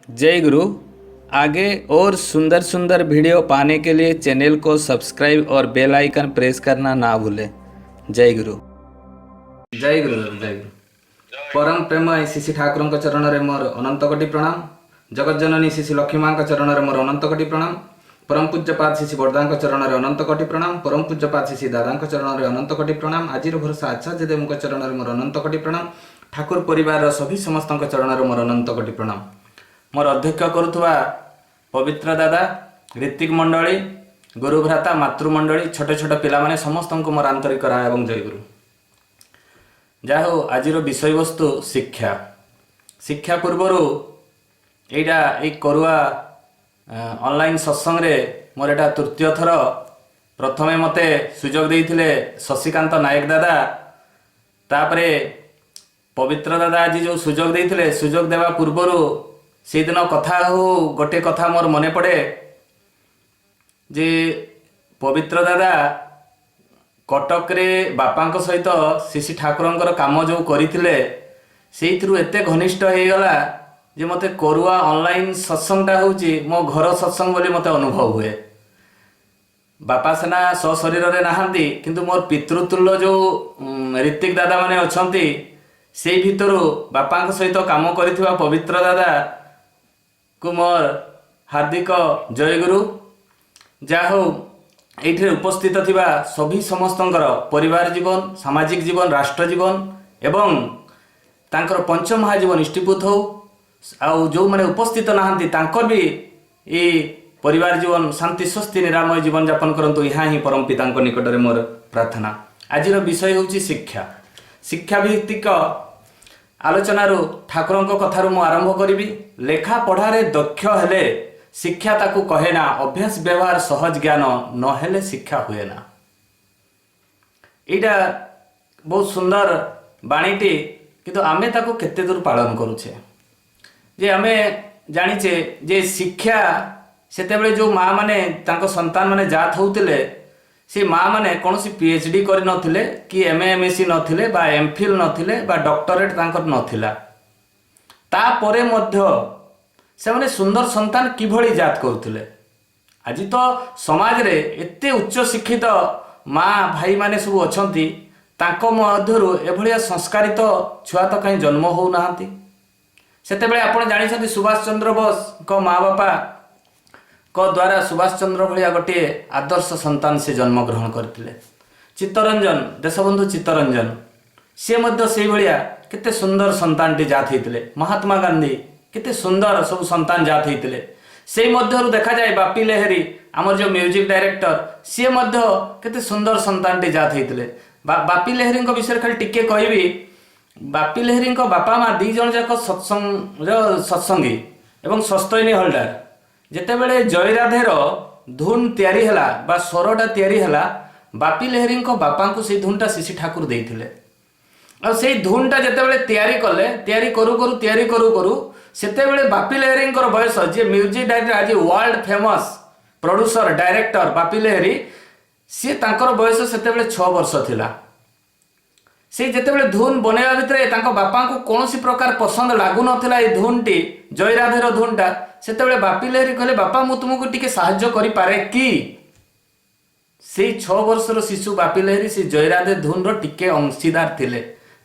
जय गुरु। आगे और सुंदर सुंदर वीडियो पाने के लिए चैनल को सब्सक्राइब और बेल आइकन प्रेस करना ना भूलें। जय गुरु। जय गुरु। जय गुरु। परम प्रेम श्री ठाकुर चरण में मोर अनंत कोटि प्रणाम। जगज्जननी श्री लक्ष्मी माँ चरण में मोर अनंत कोटि प्रणाम। परम पूज्यपाद श्री बरदा चरण में अनंत कोटि प्रणाम। परम पूज्यपाद श्री दादा चरण में अनंत कोटि प्रणाम। आज भरोसा आचार्य देव चरण में मोर अनंत कोटि प्रणाम। ठाकुर परिवार सभी समस्त चरण में मोर अनंत कोटि प्रणाम। मोर अध्यक्ष करुवा पवित्र दादा, ऋतिक मंडली, गुरुभ्राता, मातृमंडली, छोट छोट पिला माने समस्त को मोर आंतरिक राय एवं जय गुरु। जा हो आज विषय वस्तु शिक्षा। शिक्षा पूर्वर एटा एक करुआ ऑनलाइन सत्संग रे मोर एटा तृतीय थर। प्रथमे मते सुजोग देइथिले शशिकांत नायक दादा, तापरे पवित्र दादा आज जो सुजोग देइथिले, सुजोग देवा पूर्वर से दिन कथा हो गोटे कथा मोर मने पड़े जे पवित्र दादा कटक रे बापा सहित श्री ठाकुर काम जो करथिले सेइथिरु एते घनिष्ठ हो गला जे मते करुआ ऑनलाइन सत्संगटा होची मो घर सत्संग बोली मते अनुभव हुए। बापा सेना सशरीर रे नाहांती किंतु मोर पितृतुल्य जो ऋतिक दादा माने अछंती से भितरु बापा सहित काम करिथिबा पवित्र दादा को मोर हार्दिक जय गुरु। जा हो ये उपस्थित थिबा सभी समस्तंकर परिवार जीवन, सामाजिक जीवन, राष्ट्र जीवन एवं तांकर पंच महाजीवन इष्टिपुत हो आउ जो माने उपस्थित नाहांती तांकर भी ये परिवार जीवन शांति स्वस्ति निरामय जीवन यापन करंतु। यहाँ ही परम पिता निकट में मोर प्रार्थना। आज विषय होची शिक्षा। शिक्षा भित्तिक आलोचनार ठाकुर कथार मु आरंभ करी। लेखा पढ़ारे दक्ष हेले शिक्षा ताकू कहे ना, अभ्यास व्यवहार सहज ज्ञान न हेले शिक्षा हुए ना। एटा बहुत सुंदर बाणीटी किंतु आमे ताकू केते दूर पालन करूछे जे आमे जानिचे जे शिक्षा सेतेबेले जो माँ माने तांको संतान माने जात होउतिले से माँ माने कौन सी पीएचडी करि नथिले कि एमए एमएससी नथिले बा एमफिल नथिले बा डॉक्टरेट तांकर नथिला, तापरे मध्य से माने सुंदर संतान किभଳି जात करुथिले। आज तो समाज रे एते उच्च शिक्षित माँ भाई माने सब अछंती, तांको मध्यरु एभलिया संस्कारित छुआ तो कहीं जन्म हो नाहंती। सेतेबेले आपण जानिछंती सुभाष चंद्र बोस को माँ बापा को द्वारा सुभाष चंद्र भलिया गोटे आदर्श संतान से जन्म ग्रहण करथिले। चित्तरंजन, देशबंधु चित्तरंजन से मध्य से भलिया केते सुंदर संतानटी जात हेतिले। महात्मा गांधी केते सुंदर सब संतान जात हेतिले। से मध्यरु देखा जाए बापी लहरी आमर जो म्यूजिक डायरेक्टर सी मध्य केते सुंदर संतानटी जात हेतिले। बापी लहरी विषय खाली टिके कहबी। बापी लहरी बापा माँ दी जन जाक सत्संगी एवं सस्तैनी हलदार जेतेबेले जयराधेर धुन तैयारी हला बा स्वरटा तैयारी हला, बापी लहरी बापा को से धुनटा श्री ठाकुर देइथिले। आ से धुनटा जेतेबेले तैयारी कले, तैयारी करू करू सेतेबेले बापी लहरी बयस जे म्यूजिक डायरेक्टर आज world famous producer director Bappi Lahiri सी तांकर बयस सेतेबेले 6 वर्ष थिला। से जेतेबेले धुन बनेवा भितरे तांको बापा को कौनसी प्रकार पसंद लागु नथिला ए धुनटी जयराधेर धुनटा। सेतेबेले बापी लहरी कहले बापा मु तुमको टिके साहाय्य करि पारे कि। से 6 वर्षर शिशु बापी लहरी से जयराधे धुन रो टिके अंशीदार थिले।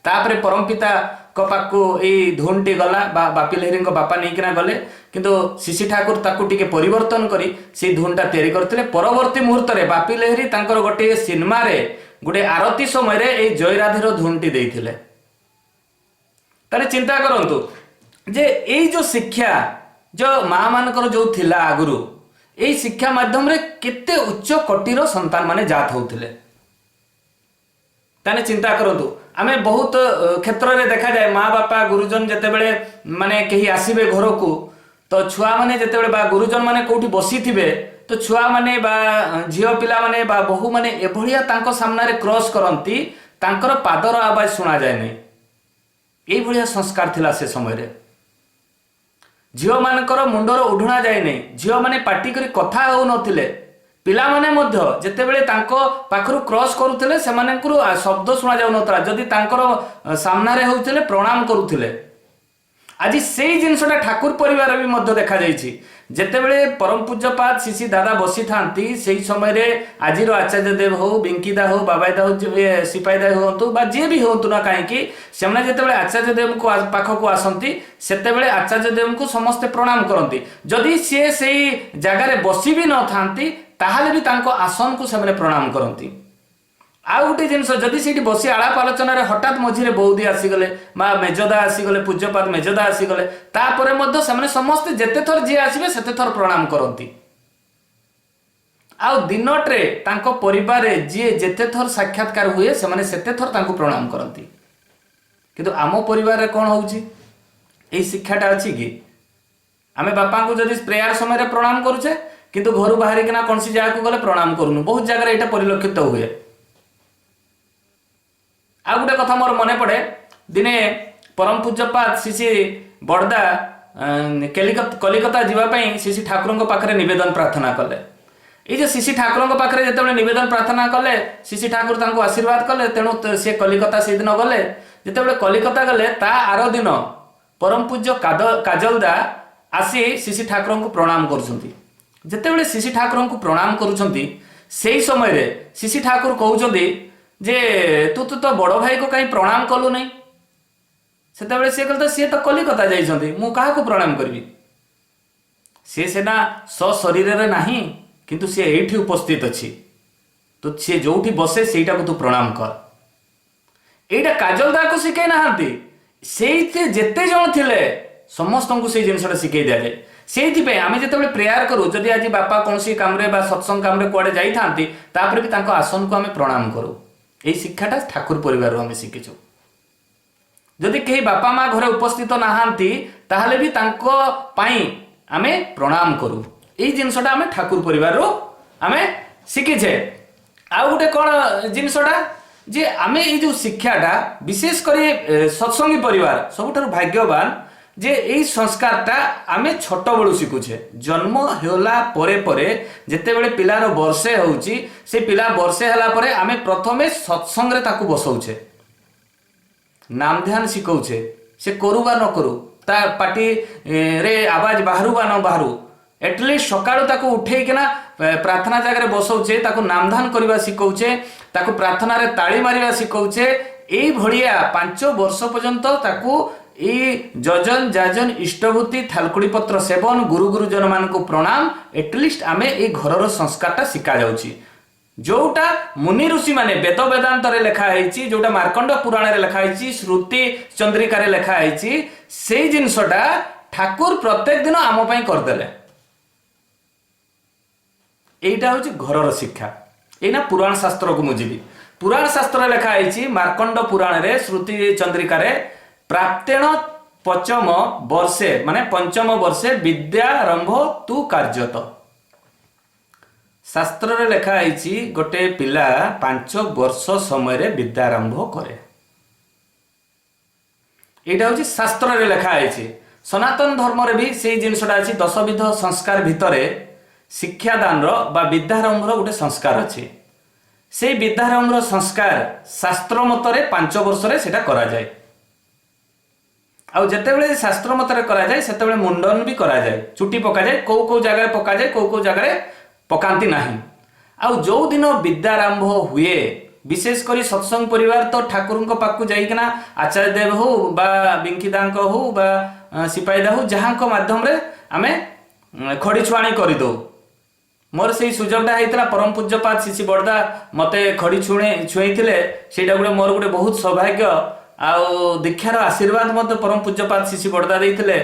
तापरे परम पिता को पाकु ए धुनटी गला बापी लहरी बापा नेकिना गले किंतु श्री ठाकुर ताकू टिके परिवर्तन करी से धुनटा तैयारी करथिले। परवर्ती मुहूर्त रे बापी लहरी तांकर गोटे सिनेमा रे गोटे आरती समय रे ए जयराधेर धुनटी देइथिले। ताले चिंता करंतु जे ए जो शिक्षा जो माँ मानकर जो थिला आगुरु ए शिक्षा माध्यम रे केते उच्च कोटिर संतान माने जात होउथिले। ताने चिंता करंतु आमे बहुत क्षेत्र रे देखा जाए माँ बापा गुरुजन जेतेबेले माने केही आसीबे घर को तो छुआ माने जेतेबेले बा गुरुजन माने कोठी बसी थिबे तो छुआ माने बा झियो पिला माने बा बहु माने एभलिया तांको सामना रे क्रॉस करंती, तांकर पादर आवाज सुना जाय नै। एई भलिया संस्कार थिला से समय रे। झियो मानकर मुंडर उढुणा जाय नै, झियो माने पाटी करी कथा हो नथिले। पिला माने मध्य जेतेबेले तांको पाखरु क्रॉस करूथिले सेमानकु शब्द सुना जाउ नतला, जदि तांकर सामना रे होउथिले प्रणाम करूथिले। आज से जिनसटा ठाकुर परिवार भी मध्य देखा जाइछि जेतेबेले परम पूज्यपाद श्री दादा बसी थांती से समय रे आजिर आचार्य देव हो बिंकीदा हो बाबाईदा हो सिपाहीदा हो बा जे भी हो ना कहीं से जितेबाला आचार्य देव को पाखक आसती सेतेबेले आचार्य देव को समस्ते प्रणाम करती जदि सी से जगार बसी भी न थांती ताहले भी तांको आसन को से प्रणाम करती आउ गोटे जिन जदि से बसी आलाप आलोचन हठात मझे बौदी आसीगले माँ मेजदा आसीगले पूज्यपाद मेजदा आसीगले तापर से समस्ते जेते थर जी आसबे सेते थर प्रणाम करती आउ दिनटे तांको परिवार जी जेते थर साक्षात्कार हुए से सेते थर तांको प्रणाम करती किंतु आम परिवार कौन होउची एई शिक्षाटा अच्छी कि आमे बापा को जदि प्रेयर समय प्रणाम करुचे किंतु घर बाहर किना कौन सी जगह को गले प्रणाम करूनु बहुत जगह यहाँ परिलक्षित हुए आ गोटे कथा मोर मन पड़े दिने परम पूज्यपाद श्री बड़दा कलिकता जीवाई श्री ठाकुर पाखे नवेदन प्रार्थना कले ये श्री ठाकुर पाखे जो नवेदन प्रार्थना कले श्री ठाकुर आशीर्वाद कले तेणु सी कलिकता से दिन गले जिते कलिकता गले ता आर दिन परम पूज्य काजलदा आसी श्री ठाकुर को प्रणाम करुँचे श्री ठाकुर को प्रणाम करुँच समय श्री ठाकुर कहते जे तू तो बड़ भाई को कहीं प्रणाम कलु नहीं से सी कहते सी तो कलिकता जाइछंती मु काहा को प्रणाम करी सी सेना सशरीर नहीं किंतु सी एठी उपस्थित अच्छी तो सी जोठी बसे सेटा को तू प्रणाम कर एटा काजलदा को शिखै नाहांती सेइते जेते जण थिले समस्त को से जिनसटा शिखै दिया जाए से आम जो प्रेयर करूँ जदि आज बापा कौन काम सत्संग काम कड़े जाती तापर भी आसन को आम प्रणाम करूँ यही शिक्षाटा ठाकुर परिवार आम शिखिचु जदि कहीं बापा माँ घरे उपस्थित नहांती ताहले भी तांको पाई आमे प्रणाम करूँ यही जिनसटा आम ठाकुर परिवार आम शिखिचे आउ गोटे कौन जिनसटा जे आम ये जो शिक्षाटा विशेषकर सत्संगी परिवार सबुठारु भाग्यवान जे यही संस्कारटा आमे छोट बड़ू शिखुचे जन्म होला परे परे जेतेबेले पिलार वर्षे होउची से पिला वर्षे हला परे आमे प्रथमे सत्संग रे ताकू बसौचे नाम ध्यान शिखौचे से करू बा न करू ता पाटी रे आवाज बाहरु बा न बाहरु एटलिस्ट सकाळु ताकू उठेई किना प्रार्थना जगह बसौचे ताकू नाम ध्यान करबा शिखौचे ताकू प्रार्थना रे ताली मारिबा शिखौचे एई भड़िया 5 वर्ष पर्यंत ताकू जजन जाजन इष्टभूति थालकुड़ी पत्र सेवन गुरु गुरुजन मान को प्रणाम एटलिस्ट आमे ए घरर संस्कारटा शिखा जाउची जोटा मुनि ऋषि माने वेद वेदांत रे लिखा हैची जोटा मार्कंड पुराण रे लिखा हैची श्रुति चंद्रिका रे लिखा हैची से जिनसटा ठाकुर प्रत्येक दिन आम पई कर देले एटा होची घरर शिक्षा एना पुराण शास्त्र को मुजिबी पुराण शास्त्र रे लिखा हैची मार्कंड पुराण रे श्रुति चंद्रिका रे प्राप्तेण पचम वर्षे माने पंचम वर्षे विद्यारंभ तु कार्यत शास्त्र रे लिखा है गोटे पिला 5 वर्ष समय रे विद्यारंभ करे एटा होची शास्त्र रे लिखा है सनातन धर्म रे भी से जिनसटा अछि 10 विध संस्कार भितरे शिक्षादान रो बा विद्यारंभ रो गोटे संस्कार अछि से विद्यारंभ रो संस्कार शास्त्र मतरे 5 वर्ष रे सेटा करा जाय आउ जितेबाला शास्त्र मतरे करा जाए सेतेबाला मुंडन भी करा जाए चुटी पका जाए कौ जगह पका जाए कौ जगह पकाती नहीं आउ जो दिन विद्यारंभ हुए विशेषकर सत्संग परिवार तो ठाकुर पाखु जाइकिना आचार्य देव हो बा बिंकीदा हो बा सिपाहीदा हो जहाँ माध्यम रे आमे खड़ी छुआणी करदे मोर से सुजोगटा होता परम पूज्यपाद श्री बड़दा मते खड़ी छुई से मोर गोटे बहुत सौभाग्य आउ दीक्षार आशीर्वाद मत परम पूज्यपाद श्री बड़दा देइथिले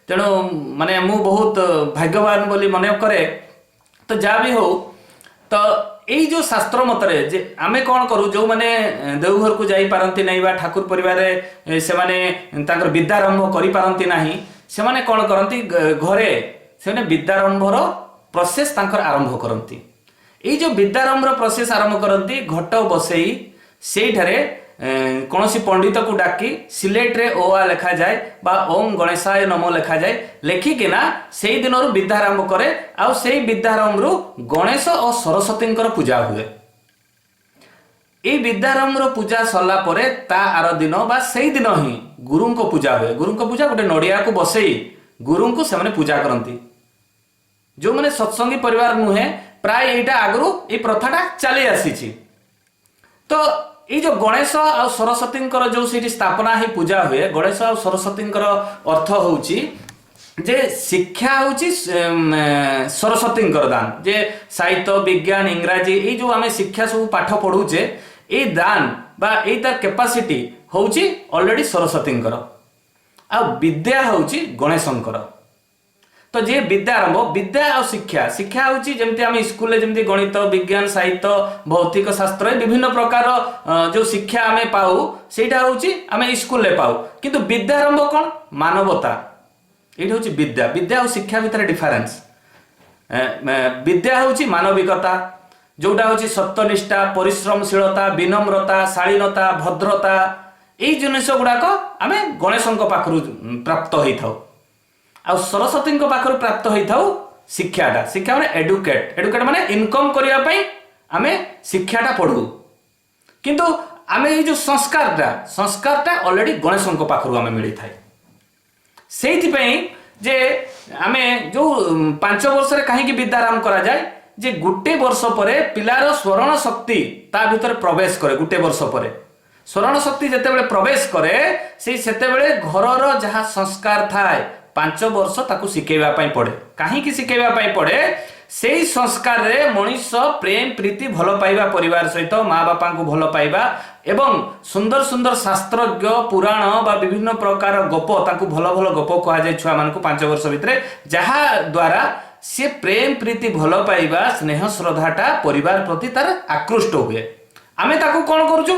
तेणु माने मु बहुत भाग्यवान बोली मन करे तो जहाँ भी हो तो यही जो शास्त्र मतरे जे आमे कौन करूँ जो मैंने देवघर को जाई पारंती नहीं बा ठाकुर परिवार से माने तांकर विद्यारंभ करि पारंती नहीं से माने कौन करंती घरे से माने विद्यारंभर प्रोसेस तांकर आरंभ करंती यही जो विद्यारंभर प्रोसेस आरंभ करंती घट बसई सेठारे कौन पंडित को डाकी सिलेट रे ओआ लिखा जाए बा ओम गणेशाय नमो लिखा जाए लेखिकिना से दिन विद्यारंभ करे आउ से विद्यारंभ गणेश और सरस्वती पूजा हुए এই ବିଦ୍ୟାରମ୍ଭର ପୂଜା ସରିଲା ପରେ ତା ଆର ଦିନ ବା ସେଇ ଦିନ ହିଁ ଗୁରୁଙ୍କ ପୂଜା ହୁଏ। ଗୁରୁଙ୍କ ପୂଜା ଗୋଟେ ନଡ଼ିଆକୁ ବସେଇ ଗୁରୁଙ୍କୁ ସେମାନେ ପୂଜା କରନ୍ତି। ଯେଉଁମାନେ ସତ୍ସଙ୍ଗୀ ପରିବାର ନୁହେଁ, ପ୍ରାୟ ଏଇଟା ଆଗରୁ ଏଇ ପ୍ରଥାଟା ଚାଲି ଆସିଛି। ତ ଏଇ ଯେଉଁ ଗଣେଶ ଆଉ ସରସ୍ୱତୀଙ୍କର ଯେଉଁ ସେଇଠି ସ୍ଥାପନା ହେଇ ପୂଜା ହୁଏ, ଗଣେଶ ଆଉ ସରସ୍ୱତୀଙ୍କର ଅର୍ଥ ହେଉଛି ଯେ ଶିକ୍ଷା ହେଉଛି ସରସ୍ୱତୀଙ୍କର ଦାନ। ଯେ ସାହିତ୍ୟ, ବିଜ୍ଞାନ, ଇଂରାଜୀ ଏଇ ଯେଉଁ ଆମେ ଶିକ୍ଷା ସବୁ ପାଠ ପଢ଼ୁଛେ, ଏଇ ଦାନ ବା ଏଇ ତାର କେପାସିଟି ହେଉଛି ଅଲରେଡ଼ି ସରସ୍ୱତୀଙ୍କର, ଆଉ ବିଦ୍ୟା ହେଉଛି ଗଣେଶଙ୍କର। ତ ଯିଏ ବିଦ୍ୟା ଆରମ୍ଭ, ବିଦ୍ୟା ଆଉ ଶିକ୍ଷା, ଶିକ୍ଷା ହେଉଛି ଯେମିତି ଆମେ ସ୍କୁଲରେ ଯେମିତି ଗଣିତ, ବିଜ୍ଞାନ, ସାହିତ୍ୟ, ଭୌତିକ ଶାସ୍ତ୍ର ବିଭିନ୍ନ ପ୍ରକାର ଯେଉଁ ଶିକ୍ଷା ଆମେ ପାଉ, ସେଇଟା ହେଉଛି ଆମେ ସ୍କୁଲରେ ପାଉ। କିନ୍ତୁ ବିଦ୍ୟା ଆରମ୍ଭ କ'ଣ? ମାନବତା। ଏଇଟା ହେଉଛି ବିଦ୍ୟା। ବିଦ୍ୟା ଆଉ ଶିକ୍ଷା ଭିତରେ ଡିଫରେନ୍ସ। ବିଦ୍ୟା ହେଉଛି ମାନବିକତା, ଯେଉଁଟା ହେଉଛି ସତ୍ୟନିଷ୍ଠା, ପରିଶ୍ରମଶୀଳତା, ବିନମ୍ରତା, ଶାଳୀନତା, ଭଦ୍ରତା। ଏଇ ଜିନିଷ ଗୁଡ଼ାକ ଆମେ ଗଣେଶଙ୍କ ପାଖରୁ ପ୍ରାପ୍ତ ହେଇଥାଉ, ଆଉ ସରସ୍ୱତୀଙ୍କ ପାଖରୁ ପ୍ରାପ୍ତ ହେଇଥାଉ ଶିକ୍ଷାଟା। ଶିକ୍ଷା ମାନେ ଏଡୁକେଟ୍। ଏଡୁକେଟ୍ ମାନେ ଇନକମ୍ କରିବା ପାଇଁ ଆମେ ଶିକ୍ଷାଟା ପଢ଼ୁ। କିନ୍ତୁ ଆମେ ଏଇ ଯେଉଁ ସଂସ୍କାରଟା ଅଲରେଡ଼ି ଗଣେଶଙ୍କ ପାଖରୁ ଆମେ ମିଳିଥାଏ। ସେଇଥିପାଇଁ ଯେ ଆମେ ଯେଉଁ 5 ବର୍ଷରେ କାହିଁକି ବିଦ୍ୟାରମ୍ଭ କରାଯାଏ, ଯେ ଗୋଟେ ବର୍ଷ ପରେ ପିଲାର ସ୍ମରଣ ଶକ୍ତି ତା ଭିତରେ ପ୍ରବେଶ କରେ। ଗୋଟେ ବର୍ଷ ପରେ ସ୍ମରଣ ଶକ୍ତି ଯେତେବେଳେ ପ୍ରବେଶ କରେ, ସେତେବେଳେ ଘରର ଯାହା ସଂସ୍କାର ଥାଏ 5 ବର୍ଷ ତାକୁ ଶିଖେଇବା ପାଇଁ ପଡ଼େ। କାହିଁକି ଶିଖେଇବା ପାଇଁ ପଡ଼େ? ସେଇ ସଂସ୍କାରରେ ମଣିଷ ପ୍ରେମ, ପ୍ରୀତି, ଭଲ ପାଇବା, ପରିବାର ସହିତ ମା ବାପାଙ୍କୁ ଭଲ ପାଇବା ଏବଂ ସୁନ୍ଦର ସୁନ୍ଦର ଶାସ୍ତ୍ରଜ୍ଞ, ପୁରାଣ ବା ବିଭିନ୍ନ ପ୍ରକାର ଗପ, ତାଙ୍କୁ ଭଲ ଭଲ ଗପ କୁହାଯାଏ ଛୁଆମାନଙ୍କୁ 5 ବର୍ଷ ଭିତରେ, ଯାହା ଦ୍ୱାରା ସେ ପ୍ରେମ, ପ୍ରୀତି, ଭଲ ପାଇବା, ସ୍ନେହ, ଶ୍ରଦ୍ଧାଟା ପରିବାର ପ୍ରତି ତାର ଆକୃଷ୍ଟ ହୁଏ। ଆମେ ତାକୁ କ'ଣ କରୁଛୁ?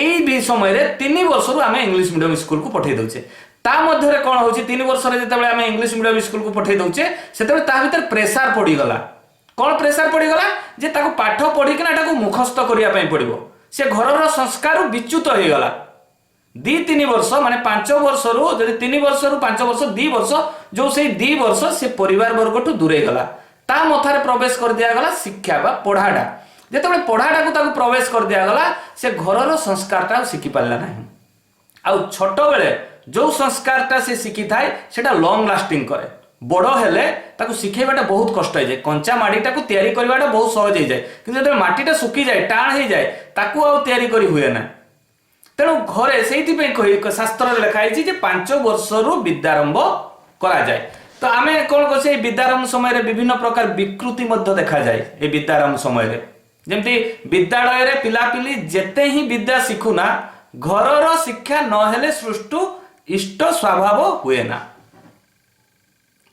ଏଇ ସମୟରେ 3 ବର୍ଷରୁ ଆମେ ଇଂଲିଶ ମିଡ଼ିୟମ ସ୍କୁଲକୁ ପଠାଇ ଦେଉଛେ। ତା ମଧ୍ୟରେ କ'ଣ ହେଉଛି, 3 ବର୍ଷରେ ଯେତେବେଳେ ଆମେ ଇଂଲିଶ ମିଡ଼ିୟମ ସ୍କୁଲକୁ ପଠାଇ ଦେଉଛେ, ସେତେବେଳେ ତା ଭିତରେ ପ୍ରେସାର ପଡ଼ିଗଲା। କ'ଣ ପ୍ରେସାର ପଡ଼ିଗଲା? ଯେ ତାକୁ ପାଠ ପଢ଼ିକିନା ଏଟାକୁ ମୁଖସ୍ଥ କରିବା ପାଇଁ ପଡ଼ିବ। ସେ ଘରର ସଂସ୍କାରରୁ ବିଚ୍ୟୁତ ହେଇଗଲା। 2-3 ବର୍ଷ ମାନେ 5 ବର୍ଷରୁ, ଯଦି 3 ବର୍ଷରୁ 5 ବର୍ଷ, 2 ବର୍ଷ, ଯେଉଁ ସେଇ 2 ବର୍ଷ ସେ ପରିବାର ବର୍ଗଠୁ ଦୂରେଇ ଗଲା। ତା ମଥାରେ ପ୍ରବେଶ କରିଦିଆଗଲା ଶିକ୍ଷା ବା ପଢ଼ାଟା। ଯେତେବେଳେ ପଢ଼ାଟାକୁ ତାକୁ ପ୍ରବେଶ କରିଦିଆଗଲା, ସେ ଘରର ସଂସ୍କାରଟା ଆଉ ଶିଖିପାରିଲା ନାହିଁ। ଆଉ ଛୋଟବେଳେ ଯେଉଁ ସଂସ୍କାରଟା ସେ ଶିଖିଥାଏ ସେଟା ଲଙ୍ଗ ଲାଷ୍ଟିଂ କରେ। ବଡ଼ ହେଲେ ତାକୁ ଶିଖେଇବାଟା ବହୁତ କଷ୍ଟ ହେଇଯାଏ। କଞ୍ଚା ମାଟିଟାକୁ ତିଆରି କରିବାଟା ବହୁତ ସହଜ ହେଇଯାଏ, କିନ୍ତୁ ଯେତେବେଳେ ମାଟିଟା ଶୁଖିଯାଏ, ଟାଣ ହେଇଯାଏ, ତାକୁ ଆଉ ତିଆରି କରି ହୁଏ ନା। ତେଣୁ ଘରେ ସେଇଥିପାଇଁ ଶାସ୍ତ୍ରରେ ଲେଖା ହେଇଛି ଯେ 5 ବର୍ଷରୁ ବିଦ୍ୟାରମ୍ଭ କରାଯାଏ। ତ ଆମେ କ'ଣ କରୁଛେ? ଏଇ ବିଦ୍ୟାରମ୍ଭ ସମୟରେ ବିଭିନ୍ନ ପ୍ରକାର ବିକୃତି ମଧ୍ୟ ଦେଖାଯାଏ। এই ବିଦ୍ୟାରମ୍ଭ ସମୟରେ ଯେମିତି ବିଦ୍ୟାଳୟରେ ପିଲାପିଲି ଯେତେ ହିଁ ବିଦ୍ୟା ଶିଖୁନା, ଘରର ଶିକ୍ଷା ନହେଲେ ସୃଷ୍ଟୁ ଇଷ୍ଟ ସ୍ୱଭାବ ହୁଏ ନା।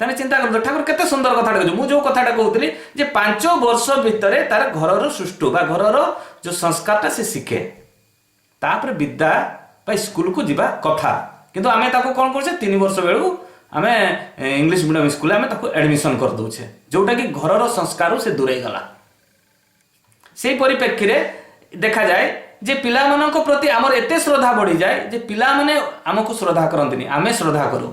ତାହେଲେ ଚିନ୍ତା କରନ୍ତୁ, ଠାକୁର କେତେ ସୁନ୍ଦର କଥାଟା କହୁଛୁ। ମୁଁ ଯେଉଁ କଥାଟା କହୁଥିଲି ଯେ 5 ବର୍ଷ ଭିତରେ ତାର ଘରର ସୃଷ୍ଟୁ ବା ଘରର ଯେଉଁ ସଂସ୍କାରଟା ସେ ଶିଖେ, ତାପରେ ବିଦ୍ୟା ବା ସ୍କୁଲକୁ ଯିବା କଥା। କିନ୍ତୁ ଆମେ ତାକୁ କ'ଣ କରୁଛେ? 3 ବର୍ଷ ବେଳକୁ ଆମେ ଇଂଲିଶ ମିଡ଼ିୟମ ସ୍କୁଲରେ ଆମେ ତାକୁ ଆଡ଼ମିସନ୍ କରିଦେଉଛେ, ଯେଉଁଟାକି ଘରର ସଂସ୍କାରରୁ ସେ ଦୂରେଇ ଗଲା। সেই পরিপ্রেক্ষীরে দেখা যায় যে পিলাମାନଙ୍କ প্রতি আমার এতে শ্রদ্ধা বড়িযাଏ যে পিলাମାନେ ଆମକୁ শ্রদ্ধা କରନ୍ତିନି, ଆମେ শ্রদ্ধা କରୁ।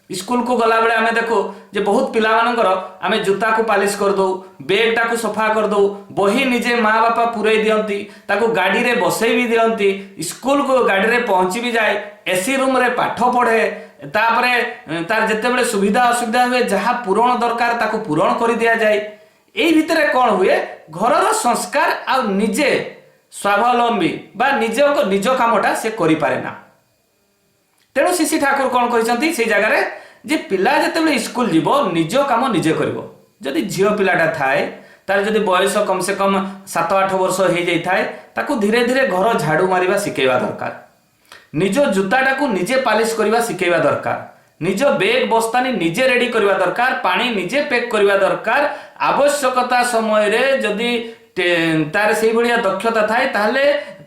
ସ୍କୁଲକୁ ଗଲାବେଳେ ଆମେ ଦେଖୁ ଯେ ବହୁତ ପିଲାମାନଙ୍କର ଆମେ ଜୁତାକୁ ପାଲିସ କରିଦେଉ, ବେଗଟାକୁ ସଫା କରିଦେଉ, ବହି ନିଜେ ମା ବାପା ପୁରେଇ ଦିଅନ୍ତି, ତାକୁ ଗାଡ଼ିରେ ବସେଇ ବି ଦିଅନ୍ତି, ସ୍କୁଲକୁ ଗାଡ଼ିରେ ପହଞ୍ଚି ବି ଯାଏ, ଏସି ରୁମ୍ରେ ପାଠ ପଢ଼େ। ତାପରେ ତାର ଯେତେବେଳେ ସୁବିଧା ଅସୁବିଧା ହୁଏ, ଯାହା ପୂରଣ ଦରକାର ତାକୁ ପୂରଣ କରି ଦିଆଯାଏ। এই ভিতরে কোণ হুয়ে ঘরর সংস্কার আর নিজে স্বাবলম্বী বা নিজ কামটা সে করে পারে না। তেণু শিশি ঠাকুর কোণ করেছেন সেই জায়গায় যে পিলা যেতবে স্কুল যাব নিজ কাম নিজে করব। যদি ঝিও পিলাটা থাকে তার যদি বয়স কমসে কম 7-8 বর্ষ হয়ে যাই থাকে, তাকে ধীরে ধীরে ঘর ঝাড়ু মারিবা শিখাইবা দরকার। নিজ জুতাটাকে নিজে পালিশ করিবা শিখাইবা দরকার। নিজ বেগ বস্তানি নিজে রেডি করিবা দরকার। পানি নিজে পেক করিবা দরকার। আবশ্যকতা সময়ে যদি তার সেই ভাবে দক্ষতা থাকে তাহলে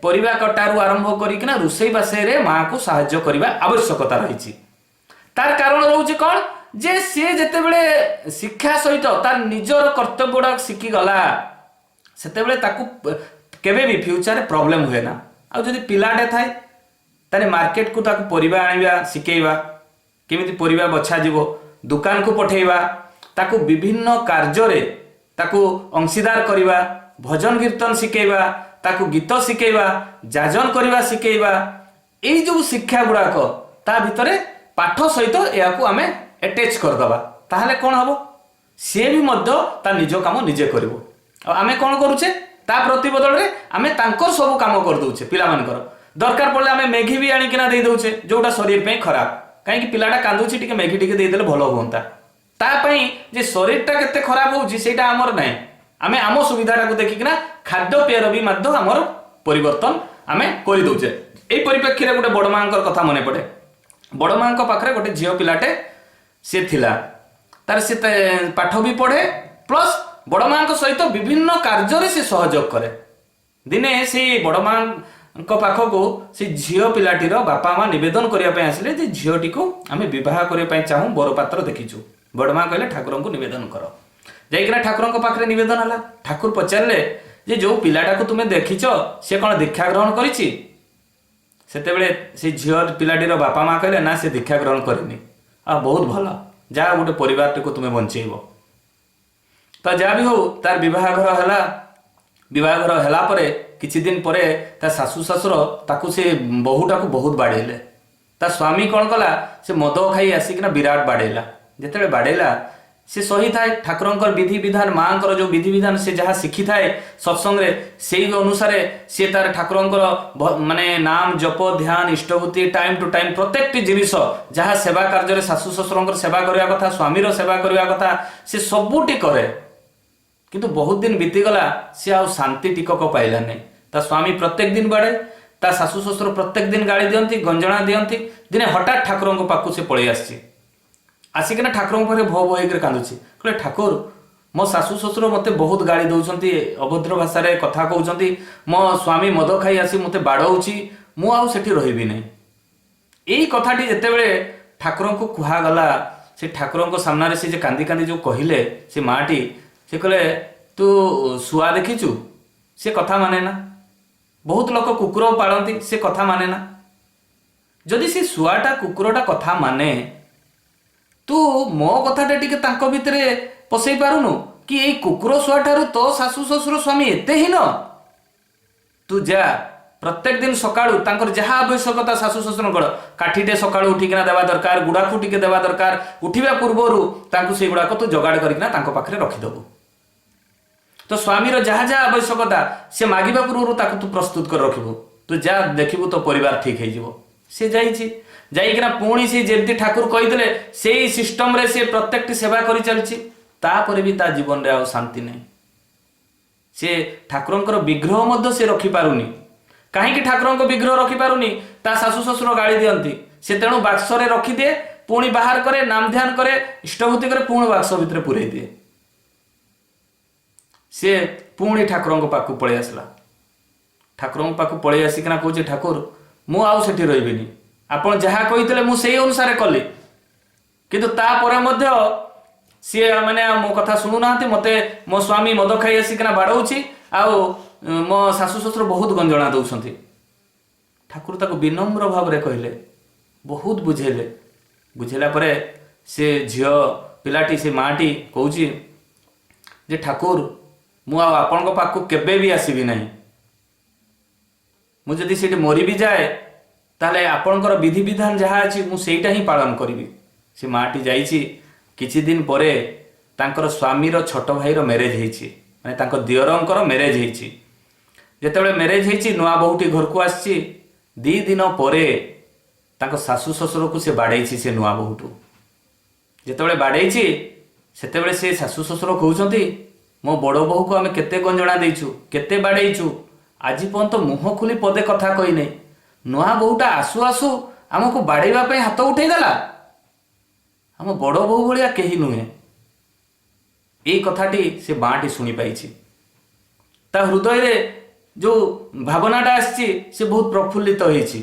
পরিবা কটারু আরম্ভ করিকিনা রোষেই বাসেরে মাকে সাহায্য করিবা আবশ্যকতা রয়েছে। তার কারণ রয়েছে কোণ যে সে যেতেবেলে শিক্ষা সহিত তার নিজর কর্তব্যটা শিখিগলা সেতেবেলে তাকে কেবে বি ফ্यूचर প্রবলেম হুয়ে না। আর যদি পিলাটে থাকে তাহলে মার্কেট কু তাকে পরিবা আনিবা শিখাইবা, কেমিতি পরিবা বছা যাব, দোকান কু পঠাইবা, তাকে বিভিন্ন কার্যরে তাকে অংশীদার করিবা, ভজন কীর্তন শিখাইবা, ताकू गीत शिखेवा जाजन करवा शिखेवा यही जो शिक्षा गुड़ाक ता भितर पाठ सहित यह आम एटेच करदे ताहले कौन हम सी भी ता निज काम निजे कर आम कौन करुचे ता प्रति बदल में आम तांकर सब काम करदे पिलामानकर दरकार पड़े आम मैगी भी आणिकिना दे दौचे जोटा शरीर पे खराब कहीं पिलाटा कांदुची टिके मैगी टिके देदेले भल हुंता तापाई जे शरीरटा केते खराब होउची सेटा हमर नै आमे आम सुविधाटा को देखिकिना खाद्य पेयर भी मध्य हमर परिवर्तन आमे करि दउचे एई परिप्रेक्षी रे गोटे बड़ मांकर कथा मने पड़े बड़ मांक पाखरे गोटे झियो पिलाटे से थिला तार से पाठ भी पढ़े प्लस बड़ मांक सहित विभिन्न कार्य रे से सहयोग करे दिने से बड़ मां पाखक से झील पिलाटीर बापा माँ नवेदन करने आसिले जे झीलटी को आम बह करने चाहूँ बर पात्र देखीचु बड़ माँ कहले ठाकुर को नवेदन कर जाइकिना ठाकुर पाखे नवेदन है ठाकुर पचारे जे जो पिलाटा को तुम्हें देखीच सी कौन दीक्षा ग्रहण करिछि सेतेबेले से झील पिलाटीर बापा माँ कहले ना से दीक्षा ग्रहण करनी आ बहुत भल जा गोटे परिवार को तुम्हें बंचेब तो जहाँ भी हो तार विवाहघर है किछि दिन परे ता सासू ससुर ताकू से बहुटा को बहुत बाड़ेले ता स्वामी कौन कला से मद खाई आसिकिना विराट बाड़ेला जेतेबेले बाड़ेला से सही थाए ठाकुरंकर विधि विधान मांकर जो विधि विधान से जहाँ शिखी थाए सत्संग रे से अनुसार सी तार ठाकुरंकर माने नाम जप ध्यान इष्टभूति टाइम टू टाइम प्रत्येक जिनिस जहाँ सेवा कार्य सासू ससुरंकर सेवा करवा कथा स्वामीर सेवा करवा कथा से सबुटी करे किंतु बहुत दिन बीतीगला सी आ शांति टिकक पाइला नहीं ता स्वामी प्रत्येक दिन बाड़े ता सासू ससुर प्रत्येक दिन गाड़ी दियंती गंजना दियंती दिने हठात ठाकुर पाखु से पलि आसिकिना ठाकुर पाखे भो भो होकर कांदुची कहले ठाकुर मो सासू ससुर मते बहुत गाड़ी दौरान अभद्र भाषा कथा कहते मो स्वामी मद खाई आसी मते बाड़ौची मु आउ सेठी रहिबी नहीं यही कथाटी जेतेबेले ठाकुर को कुहागला से ठाकुर सामने से जे कांदी कांदी जो कहले से माटी से कहले तू शुआ देखीचु से कथा माने ना बहुत लोग कुकुर पालती से कथा माने ना जदि से शुआटा कुकुरटा कथा माने तू मो कथाटा टिके तांको भितरे पसई पारुनु कि ए कुकुर शुआ ठारू तो सासू ससुर स्वामी एते ही न तू जा प्रत्येक दिन सकाळू तांकर जहाँ आवश्यकता सासू ससुरंकर काठीटे सकाळू उठिकिना देवा दरकार गुड़ाखु टिके देवा दरकार उठिबा पूर्वरु तांको से गुड़ाक तू जोगाड़ करिकिना तांको पाखरे रखिदबु तो स्वामीर जहाँ जहाँ आवश्यकता से मागिबा पूर्व ताकू तू प्रस्तुत कर रखिबु तू जा देखिबु तो परिवार ठीक हो सी जाइकिना पुणी से जमी ठाकुर कहीदेले से सिस्टम रे से प्रत्येक सेवा करि चलछि तापर भी ता जीवन रे आ शांति नहीं से ठाकुरंकर विग्रह मध्य से रखि पारुनी कहीं ठाकुर विग्रह रखि पारुनी ता सासू ससुर गाड़ी दियंती से तेणु बाक्स रे रखी दिए पुणी बाहर करे नाम ध्यान करे इष्टभूति करे पुणी बाक्स भितर पुरे दिए सी पुणी ठाकुर पाखु पलि आसला ठाकुर पाखु पलि आसिकिना कहे ठाकुर मु आउ सेठी रहिबिनी आपण जहाँ कही मुझे अनुसार कली किंतु तापर मध्य सी मैंने मो कथा शुणुना मते मो स्वामी मद खाई आसिकिना बाड़ौची आउ मो सासू ससुर बहुत गंजना दौरान ठाकुर ताको विनम्र भाव में कहले बहुत बुझेले बुझेला परे से झियो पिलाटी से माटी कहूची जे ठाकुर मु आपण पाखु केबे भी आसबि नहीं मुझे से मरी भी जाए ताले आपणकर विधि विधान जहाँ अच्छी मुझेटा ही पालन करी से माटी जाइए किछि दिन परे तांकर स्वामीर छोट भाईर मैरेज होती माने तांकर दियरंकर मैरेज होती जेतेबेले मैरेज होती नुआ बहुटी घर को आसी दी दिन परे तांकर सासू ससुर को से बाड़े से नुआ बहुटू जेतेबेले बाड़े सेतेबेले से सासू ससुर कहते मो बड़ बहु को आम केते गंजना देचु केते बाड़ेचु आज पर्यंत मुह खुली पदे कथा कही नहीं नुआ बहुटा आसु आसु आमको बाड़ेवाई हाथ उठेदेला आम बड़ बहु भाया कहीं नुहे यही कथाटी से बाँटी शुणी पाई ता हृदय रे जो भावनाटा आसी से बहुत प्रफुल्लित होइछि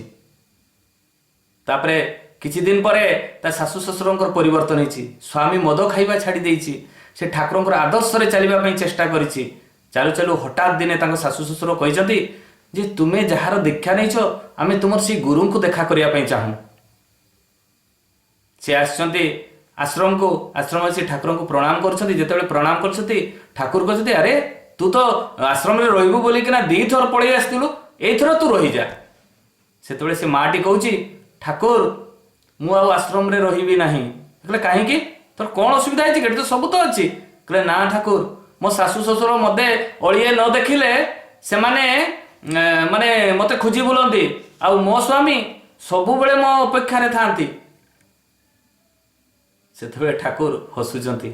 तापरे किछि दिन परे ता सासू ससुरंकर परिवर्तन होइछि स्वामी मद खाइबा छाड़ी देइछि से ठाकुरंकर आदर्श रे चलिबा पई चेष्टा करिछि चालू चालू हठात दिने तांको सासू ससुर कहिसथि जे तुमे जहार दीक्षा नहीं आमे तुमर सी गुरु को देखा करिया पई चाहूँ से आसचंती आश्रम से ठाकुर को प्रणाम करछथि जेतेबेले प्रणाम करछथि ठाकुर कहते अरे तू तो आश्रम रे रहिबु बोली कि ना दी थर पळै आस्तिलु एथर तू रहि जा। सेतबेले से माटी कहूची ठाकुर मु आ आश्रम रे रहिबी नाही। कहले काहे कि तोर कोन असुविधा है कि तो सब तो अछि। कहले ना ठाकुर मो सासु ससुर मते ओळिए न देखिले से माने मते खोजी बुलंती आ मो स्वामी सबु बेले मो अपेक्षा रे थांती। सेतबेले ठाकुर हसुचंती।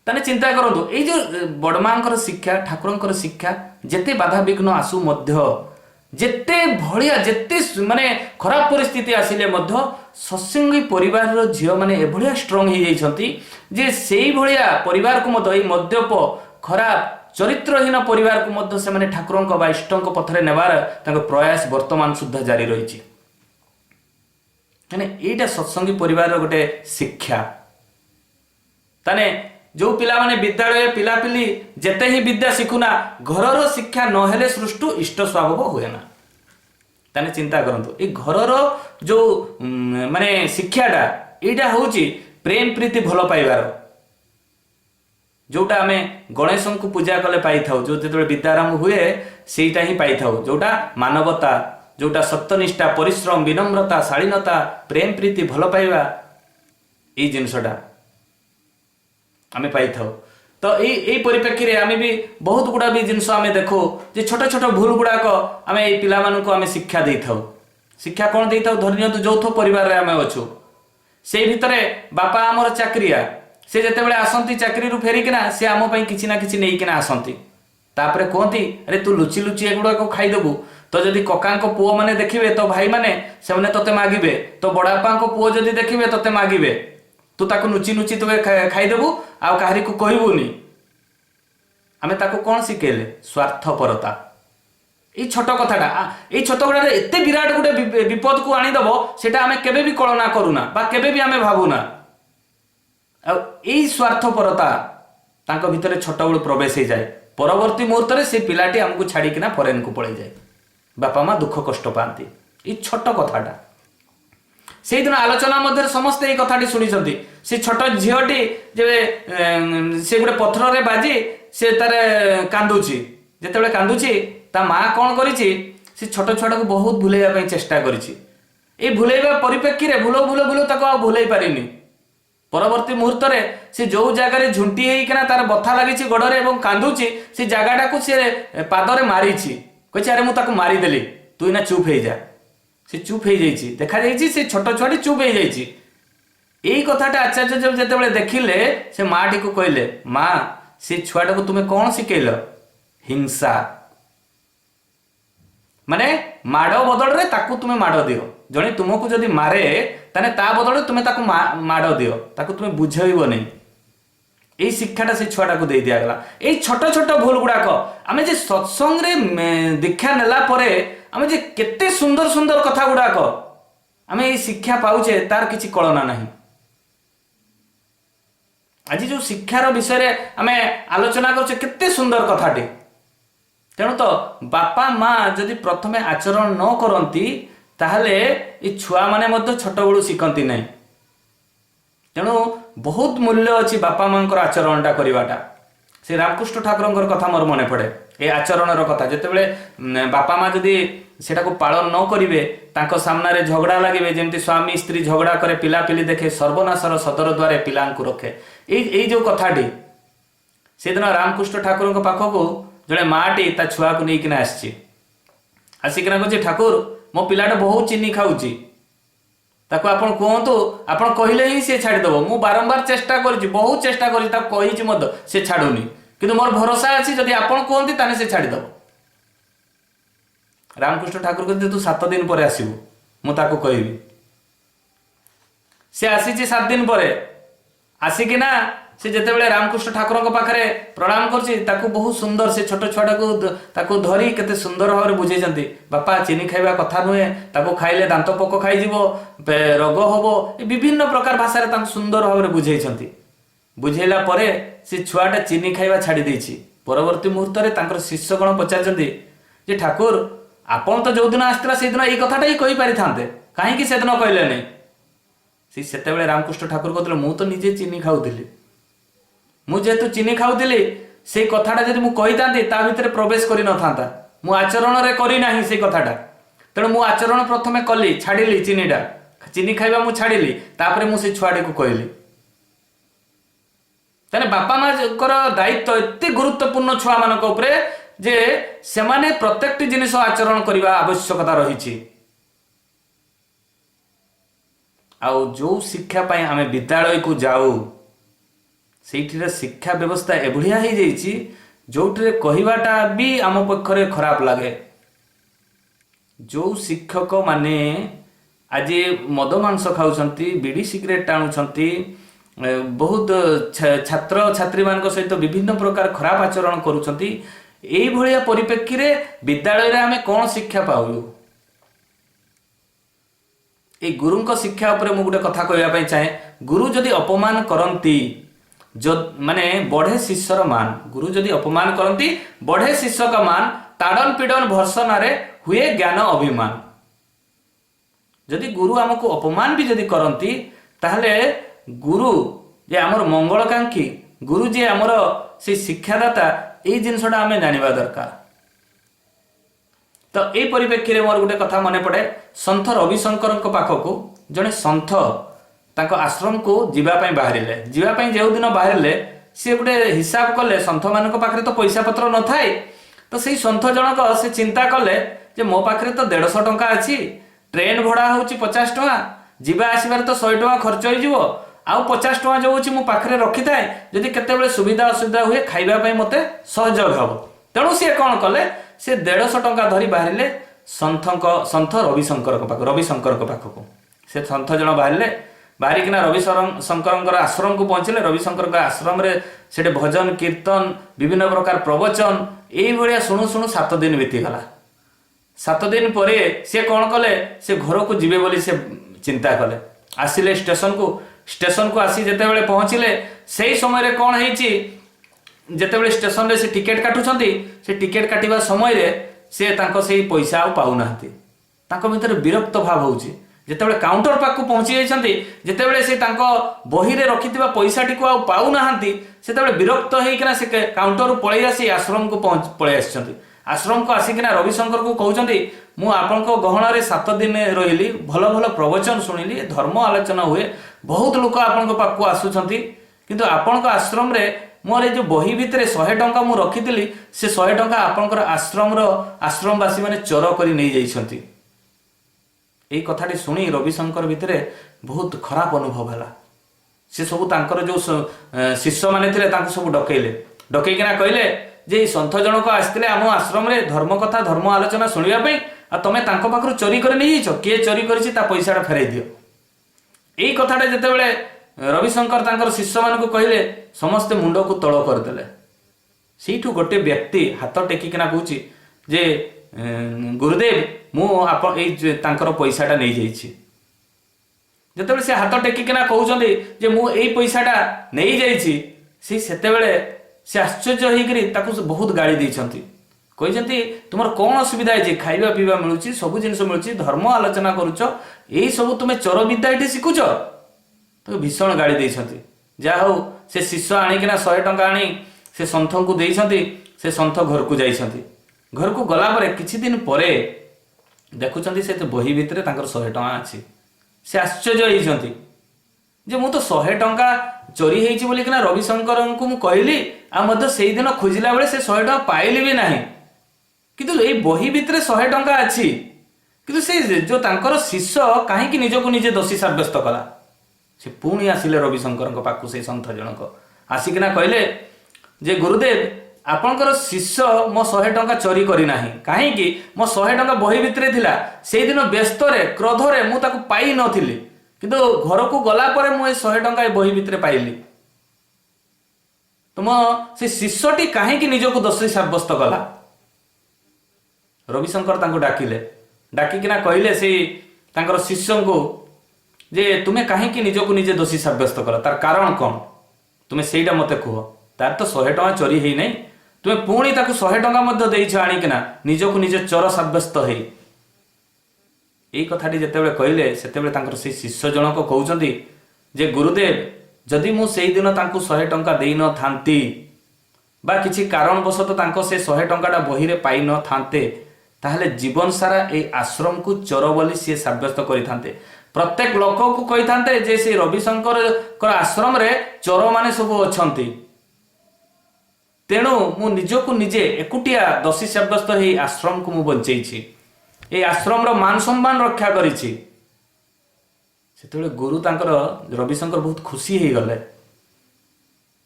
ताने चिंता करंतु ए जो बड़मांकर शिक्षा ठाकुरंकर शिक्षा जेते बाधा विघ्न आसु मध्य जेते भलिया जेते माने खराब परिस्थिति आसिले मध्य सत्संगी परिवार रो झियो माने ए भलिया स्ट्रांग हो जाइछंती जे सेई भलिया परिवार को मध्य मद्यप खराब चरित्रहीन परिवार को मध्य से माने ठाकुरंक बा इष्टंक पथरे नेबार तांको प्रयास वर्तमान सुद्धा जारी रहिछि। माने एटा सत्संगी परिवार रो गोटे शिक्षा। ताने जो पिला माने विद्यालय पिलापिली जेते ही विद्या शिखुना घरर शिक्षा नहेले सृष्टु इष्ट स्वभाव हुए ना। ताने चिंता करंतु ए घरर जो माने शिक्षाटा एटा होची प्रेम प्रीति भलो पाइबार जोटा आमे गणेश को पूजा कले पाई थाउ जो जेते विद्यारंभ हुए सेटा ही पाई थाउ जोटा मानवता जोटा सत्यनिष्ठा परिश्रम विनम्रता शालीनता प्रेम प्रीति भलो पाइबा ए जिनसटा आमे पाई थाउ। तो यही परिप्रेक्षी रे आमे भी बहुत गुड़ा भी जिनस आमे देखो जे छोट छोट भूल गुड़ाक आमे ए पिला मानन को आमे शिक्षा देई थाउ। शिक्षा कोन देई थाउ धरिनियंतु यौथ परिवार रे आमे अछु से भितरे बापा हमर चाकरिया से जेते बेले आसंती चाकरी रु फेरी किना से आम पई किछि ना किछि नेई किना आसंती तापरे कहती अरे तू लुचि लुचि एगुड़ा को खाई देबू तो जदि ककांक पुओ माने देखिबे तो भाई माने से माने तते मागिबे तो बड़ापांक पुओ जदि देखिबे तते मागिबे तू ताको नुचि नुचि तबे खाई देबू आ काहरी को कहबुनी। आमे ताको कोन सिकेले स्वार्थपरता ए छोट कथाटा ए छोट गुड़ा एते विराट गुटे विपद को आनी दबो सेटा आमे केबे भी कल्पना करूना बा केबे भी आमे भाबुना। आ ए स्वार्थपरता तांको भितरे छोट बड़ प्रवेश हो जाए परवर्ती मुहूर्त में से पिलाटी आमको छाड़िकिना फरेन को पड़े जाए बापा माँ दुख कष्ट पाती ये छोट कथाटा से दिन आलोचना मध्य समस्ते ये कथाटी शुणी से छोट झीटी जे से गोटे पथर रे बाजी से तार कांदुची जिते कांदुची ता माँ कौन करिछि से छोट छुआटा को बहुत भूलैया चेष्टा करिछि ए भूलैबा परिप्रेक्षी रे भूलो भूलो भूलो ताको आ भूलै पारिनी परवर्ती मुहूर्त रे से जो जगार झुंटी होइकिना तार बथा लागिछि गोड़रे एवं कांदुची से जगाटा को से पादरे मारिछि कहि अरे मु ताको मारी देली तू इना चुप हो जा से चुप हो जाइछि देखा जाइछि से छोट छुआटी चुप हो जाइछि। एई कथाटा आचार्य जब जेतेबेले देखिले से माटी को कहले माँ से छुआटा को तुमे कौन शिखेल हिंसा माने माड़ बदल रे ताकू तुमे माड़ दियो जणे तुमको जदि मारे ताने ता बदल तुमे ताकू माड़ दियो ताकू तुमे बुझाइबो नै एई शिक्षाटा से छुआटा को दे दिया गला। एई छोट छोट भूल गुड़ाक आमे जे सत्संग रे दीक्षा नेला परे आमे जे केते सुंदर सुंदर कथा गुड़ाक आमे एई शिक्षा पाउचे तार किछि कळना नाही। आज जो शिक्षार विषय रे आमे आलोचना करछे केते सुंदर कथाटी तेणु तो बापा माँ जदि प्रथमे आचरण न करती ताहले ये छुआ माने मध्य छोट बड़ू शिखती नहीं। तेणु बहुत मूल्य अच्छी बापा माँ आचरणटा करवाटा से रामकृष्ण ठाकुर कथा मोर मन पड़े ये आचरण कथा जितेबले बापा माँ जदि सेटा को पालन न करेंगे तांको सामने झगड़ा लगे जमी स्वामी स्त्री झगड़ा करे पिला पिली देखे सर्वनाशर सदर द्वारे पिला रखे यही जो कथाटी से दिन रामकृष्ण ठाकुर पाखक जड़े माटी ता छुआ को लेकिन आसिकिना कहे ठाकुर मो पिलाटा बहुत चीनी खाऊची ताको आपण कहतु आपण कहले ही से छाड़ीदेव मु बारंबार चेष्टा करी बहुत चेष्टा करी मत से छाड़ुनी किंतु मोर भरोसा अच्छी जदि आपण कहती ताने से छाड़ीदेव। रामकृष्ण ठाकुर कहते तू 7 दिन पर आसबू मुझे कहबी से आसी 7 दिन पर आसिकिना से जितेबाला रामकृष्ण ठाकुर पाखे प्रणाम कर बहुत सुंदर से छोट छुआटा को धरी केते सुंदर भाव में बुझे बापा चीनी खाइबा कथा नुहे ताको खाइले दांत पोक खाई रोग हम विभिन्न प्रकार भाषा सुंदर भाव में बुझे बुझेला परे से छुआटा चीनी खाइबा छाड़ी देछि। परवर्ती मुहूर्त में शिष्यगण पचार ठाकुर आपण तो जो दिन आसला से दिन ये कथाटा ही कही पारि थांते कहीं से दिन कहले नहीं से रामकृष्ण ठाकुर कहते मु तो निजे चीनी खाऊली मुझे चीनी खाऊली से कथाटा जब मुझे कही था ता भितर प्रवेश कर न मु आचरण रे करी नाही से कथाटा तेणु मु आचरण प्रथमे कली छाड़िली चीनीटा चीनी खाइबा मु छाड़िली तापर मु से छुआटी को कहली तेने बापा माँ दायित्व एते गुरुत्वपूर्ण छुआ मान जे से माने प्रत्येक जिनिस आचरण करने आवश्यकता रही आउ जो शिक्षा पाई आमे विद्यालय को जाऊ से शिक्षा व्यवस्था एभलिया हो जाइए जो कहवाटा भी आम पक्षरे खराब लगे जो शिक्षक माने आज मद मांस खाऊंट बीड़ी सिगरेट टाणुंट बहुत छात्र छात्री मान सहित विभिन्न प्रकार खराब आचरण करुँच यही परिप्रेक्षी रे विद्यालय रे आमे कौन शिक्षा पाऊ ए गुरु शिक्षा उपरे मु गोटे कथा कहवाई चाहे गुरु जदि अपमान करती जो माने बढ़े शिष्यर मान गुरु जदि अपमान करती बढ़े शिष्य का मान ताड़न पीड़न भर्सन हुए ज्ञान अभिमान जदि गुरु आमको अपमान भी जदि करती ताहले गुरु जे आमर मंगलकांक्षी गुरु जे आमर से शिक्षादाता यही जिनसटा आम जाना दरकार तो यही परिप्रेक्षी में मोर गोटे कथा मन पड़े सन्थ रविशंकर पाखक जड़े सन्थ आश्रम को जीवाई बाहर जो दिन बाहर सी गोटे हिसाब कले सन्थ मान पाखे तो पैसा पत्र न थाए तो से सन्थ जनक से चिंता कले जे मो पाखे तो 150 टंका अच्छी ट्रेन भड़ा हूँ 50 टंका जीवा आसबार तो 100 टंका खर्च हो आउ 50 टंका जो हूँ पाखे रखी थाए जदि केते सुविधा असुविधा हुए खाइबा मते सहयोग हम तेणु सी कौन कले से 150 टंका धरी बाहर सन्थ रविशंकर पाखक से सन्थ जन बाहरिकिना रविशंकर आश्रम को पहुँचले रविशंकर आश्रम से भजन कीर्तन विभिन्न प्रकार प्रवचन यही शुणु शुणु 7 दिन बीतीगला 7 दिन पर सी कौन कले से घर को जीवे बोली से चिंता कले आसिले स्टेशन को आसी जिते बड़े पहुँचले से ही समय कौन है जिते स्टेशन रे से टिकेट काटुंट से टिकेट काटिबा समय रे से तांको से पैसा आ पाऊना भीतर विरक्त भाव होउची जिते काउंटर पाक पहुंची जाइछंती जिते से तांको बही रे रखिथिबा पैसा टी को आ पाऊना से विरक्त होइकना से काउंटर पळै आसी आश्रम को पळै आछंती आश्रम को आसिकिना रविशंकर को कहउछंती मु आपनको गहना रे 7 दिन रहिली भल भल प्रवचन सुनिली धर्म आलोचना हुए बहुत लोक आपनको पाक को आसुछंती किंतु आपनको आश्रम रे मोर जो बही भितर 100 टंका मु रखिली से 100 टंका आपंकर आश्रमवासी मैंने चोर कर नहीं जाइछंती यही कथाटी शुणी रविशंकर भितर बहुत खराब अनुभव है से सब तांकर जो शिष्य माने थिले तांको सब डकैकिना कहले जे सन्थ जनक आसते आम आश्रम रे धर्म कथा धर्म आलोचना शुणापी आ तुम तांको पाखरु चोरी कर नहीं जाइछ किए चोरी करिछि ता पैसाटा फेराई दियो यही कथाटा जेतेबेले रविशंकर तांकर शिष्य मान को कहले समस्ते मुंड को तल करदे से गोटे व्यक्ति हाथ टेकिना कहूँ जे गुरुदेव मुझे पैसाटा नहीं जाइए जिते से हाथ टेकिना कहते जे मु एई पैसाटा नहीं जाइए से आश्चर्य होकर बहुत गाड़ी देती कहते तुम कौन असुविधा है खाइबा पीवा मिलूँ सब जिन मिलूँ धर्म आलोचना करुच यही सब तुम चोर विद्या ये शिखुच तो भीषण गाड़ी देती जहा हो से शिष्य आणिकिना 100 टंका आनी से सन्थ को देइछंती से सन्थ घर को जाइछंती घर को गला परे किछि दिन परे देखुछंती से बही भितरे तांकर 100 टंका अछि से आश्चर्य होइछंती जे मु तो 100 टंका चोरी हेइछि बोली किना रविशंकर को मु कहली आ मध्य सेही दिन खोजिला बेले से 100 टंका पाइली भी नाही किंतु ए बही भितरे 100 टंका अछि किंतु से जो तांकर शिष्य काहे कि निजको निजे दोषी साब्यस्त कला से पुणी आसिले रविशंकर पाखु से सन्थ जनक आसिकिना कहले जे गुरुदेव आपणकर शिष्य मो 100 टंका चोरी करी नाही काहेकि मो 100 टंका बही भितरे थिला से दिन व्यस्त रे क्रोध रे मु ताकू पाई नथिली किंतु घर को गला परे मु 100 टंका बही भितरे पाइली तुम से शिष्यटी काहेकि निजको दोषी साब्यस्त कला रविशंकर तांको डाकिकिना कहले से तांकर शिष्य को जे तुम्हें कहीं निजको निजे दोषी साब्यस्त कर तार कारण कौन तुम्हें सेटा मत कह तार तो 100 टंका चोरी है नहीं तुम्हें पुणी 100 टंका देछ आणिकिना निजको निजे चोर साब्यस्त है यही कथाटी जितेबाला कहले से शिष्य जनक कहते जे गुरुदेव जदि मु से दिन 100 टंका दे न थांती बा किसी कारणवशत तांको से 100 टंकाटा बही रे पाई न थांते ताहले जीवन सारा ए आश्रम को चोर बोली सी साब्यस्त करिथांते। प्रत्येक लोक को कही थांते जे से रविशंकर आश्रम रे चोर माने सब अछंती। तेणु मु निजको निजे एकुटिया दोषी साब्यस्त हे आश्रम को मु बंचेछि, ए आश्रम रो मान सम्मान रक्षा करिछि। सेतबेले गुरु तांकर रविशंकर बहुत खुशी हे गले,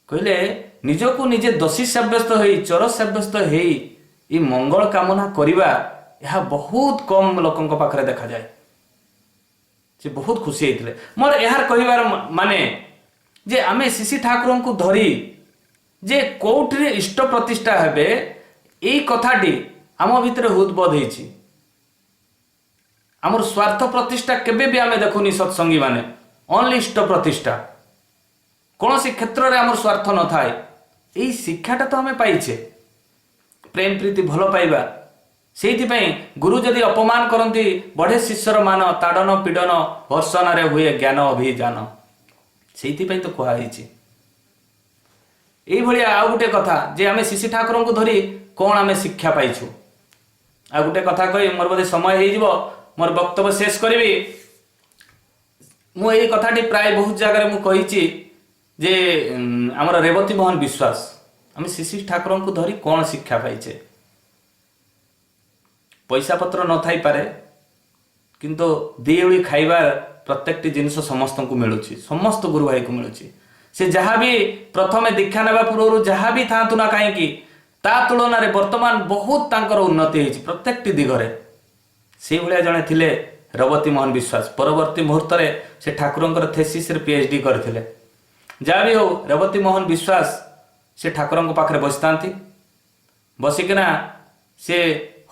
कहले निजको निजे दोषी साब्यस्त हे चोर साब्यस्त हे ई मंगल कामना करिबा यह बहुत कम लोकंक पाखरे देखा जाए। से बहुत खुशी हेतिले। मोर यार कहिबार माने जे आमे शिशि ठाकुर को धरी जे कोठरे इष्ट प्रतिष्ठा हेबे एई कथाटी आम भितर हुदबोध हेछि। आमर स्वार्थ प्रतिष्ठा केबे भी आमे देखुनी सत्संगी माने ओनली इष्ट प्रतिष्ठा, कौन सी क्षेत्र में आमर स्वार्थ न थाए। एई शिक्षाटा तो आमे पाइछे, प्रेम प्रीति भल पाइबा। से गुरु जदि अपमान करती बढ़े शिष्यर मान ताड़न पीड़न भर्सन रे हुए ज्ञान अभिजान, से तो कहुई। यही आउ गोटे कथा जे आमे शिशि ठाकुर को धरी कौन आमे शिक्षा पाइछु। आ गोटे कथा कही मोर बोधे समय हो मोर वक्तव्य शेष करी। मुझे कथाटी प्राय बहुत जगह मुझे कही जे आमर रेवती मोहन विश्वास आम शिशि ठाकुर को धरी कौन शिक्षा पाइचे। पैसा पत्र न थाई पारे किंतु दिओली खाइबार प्रत्येक जिनिस समस्त को मिलूँ, समस्त गुरु भाई को मिलूँ। से जहाँ भी प्रथमे दीक्षा नेबा पूर्व जहाँ भी था ना कहीं ता तुलन में वर्तमान बहुत तांकर उन्नति होती प्रत्येक दिगरे। से भाया जड़े थिले रेवती मोहन विश्वास। परवर्ती मुहूर्त में से ठाकुर थेसिस पीएचडी करथिले। जहाँ भी हो रेवती मोहन विश्वास से ठाकुर पाखे बसी था, बसिकिना से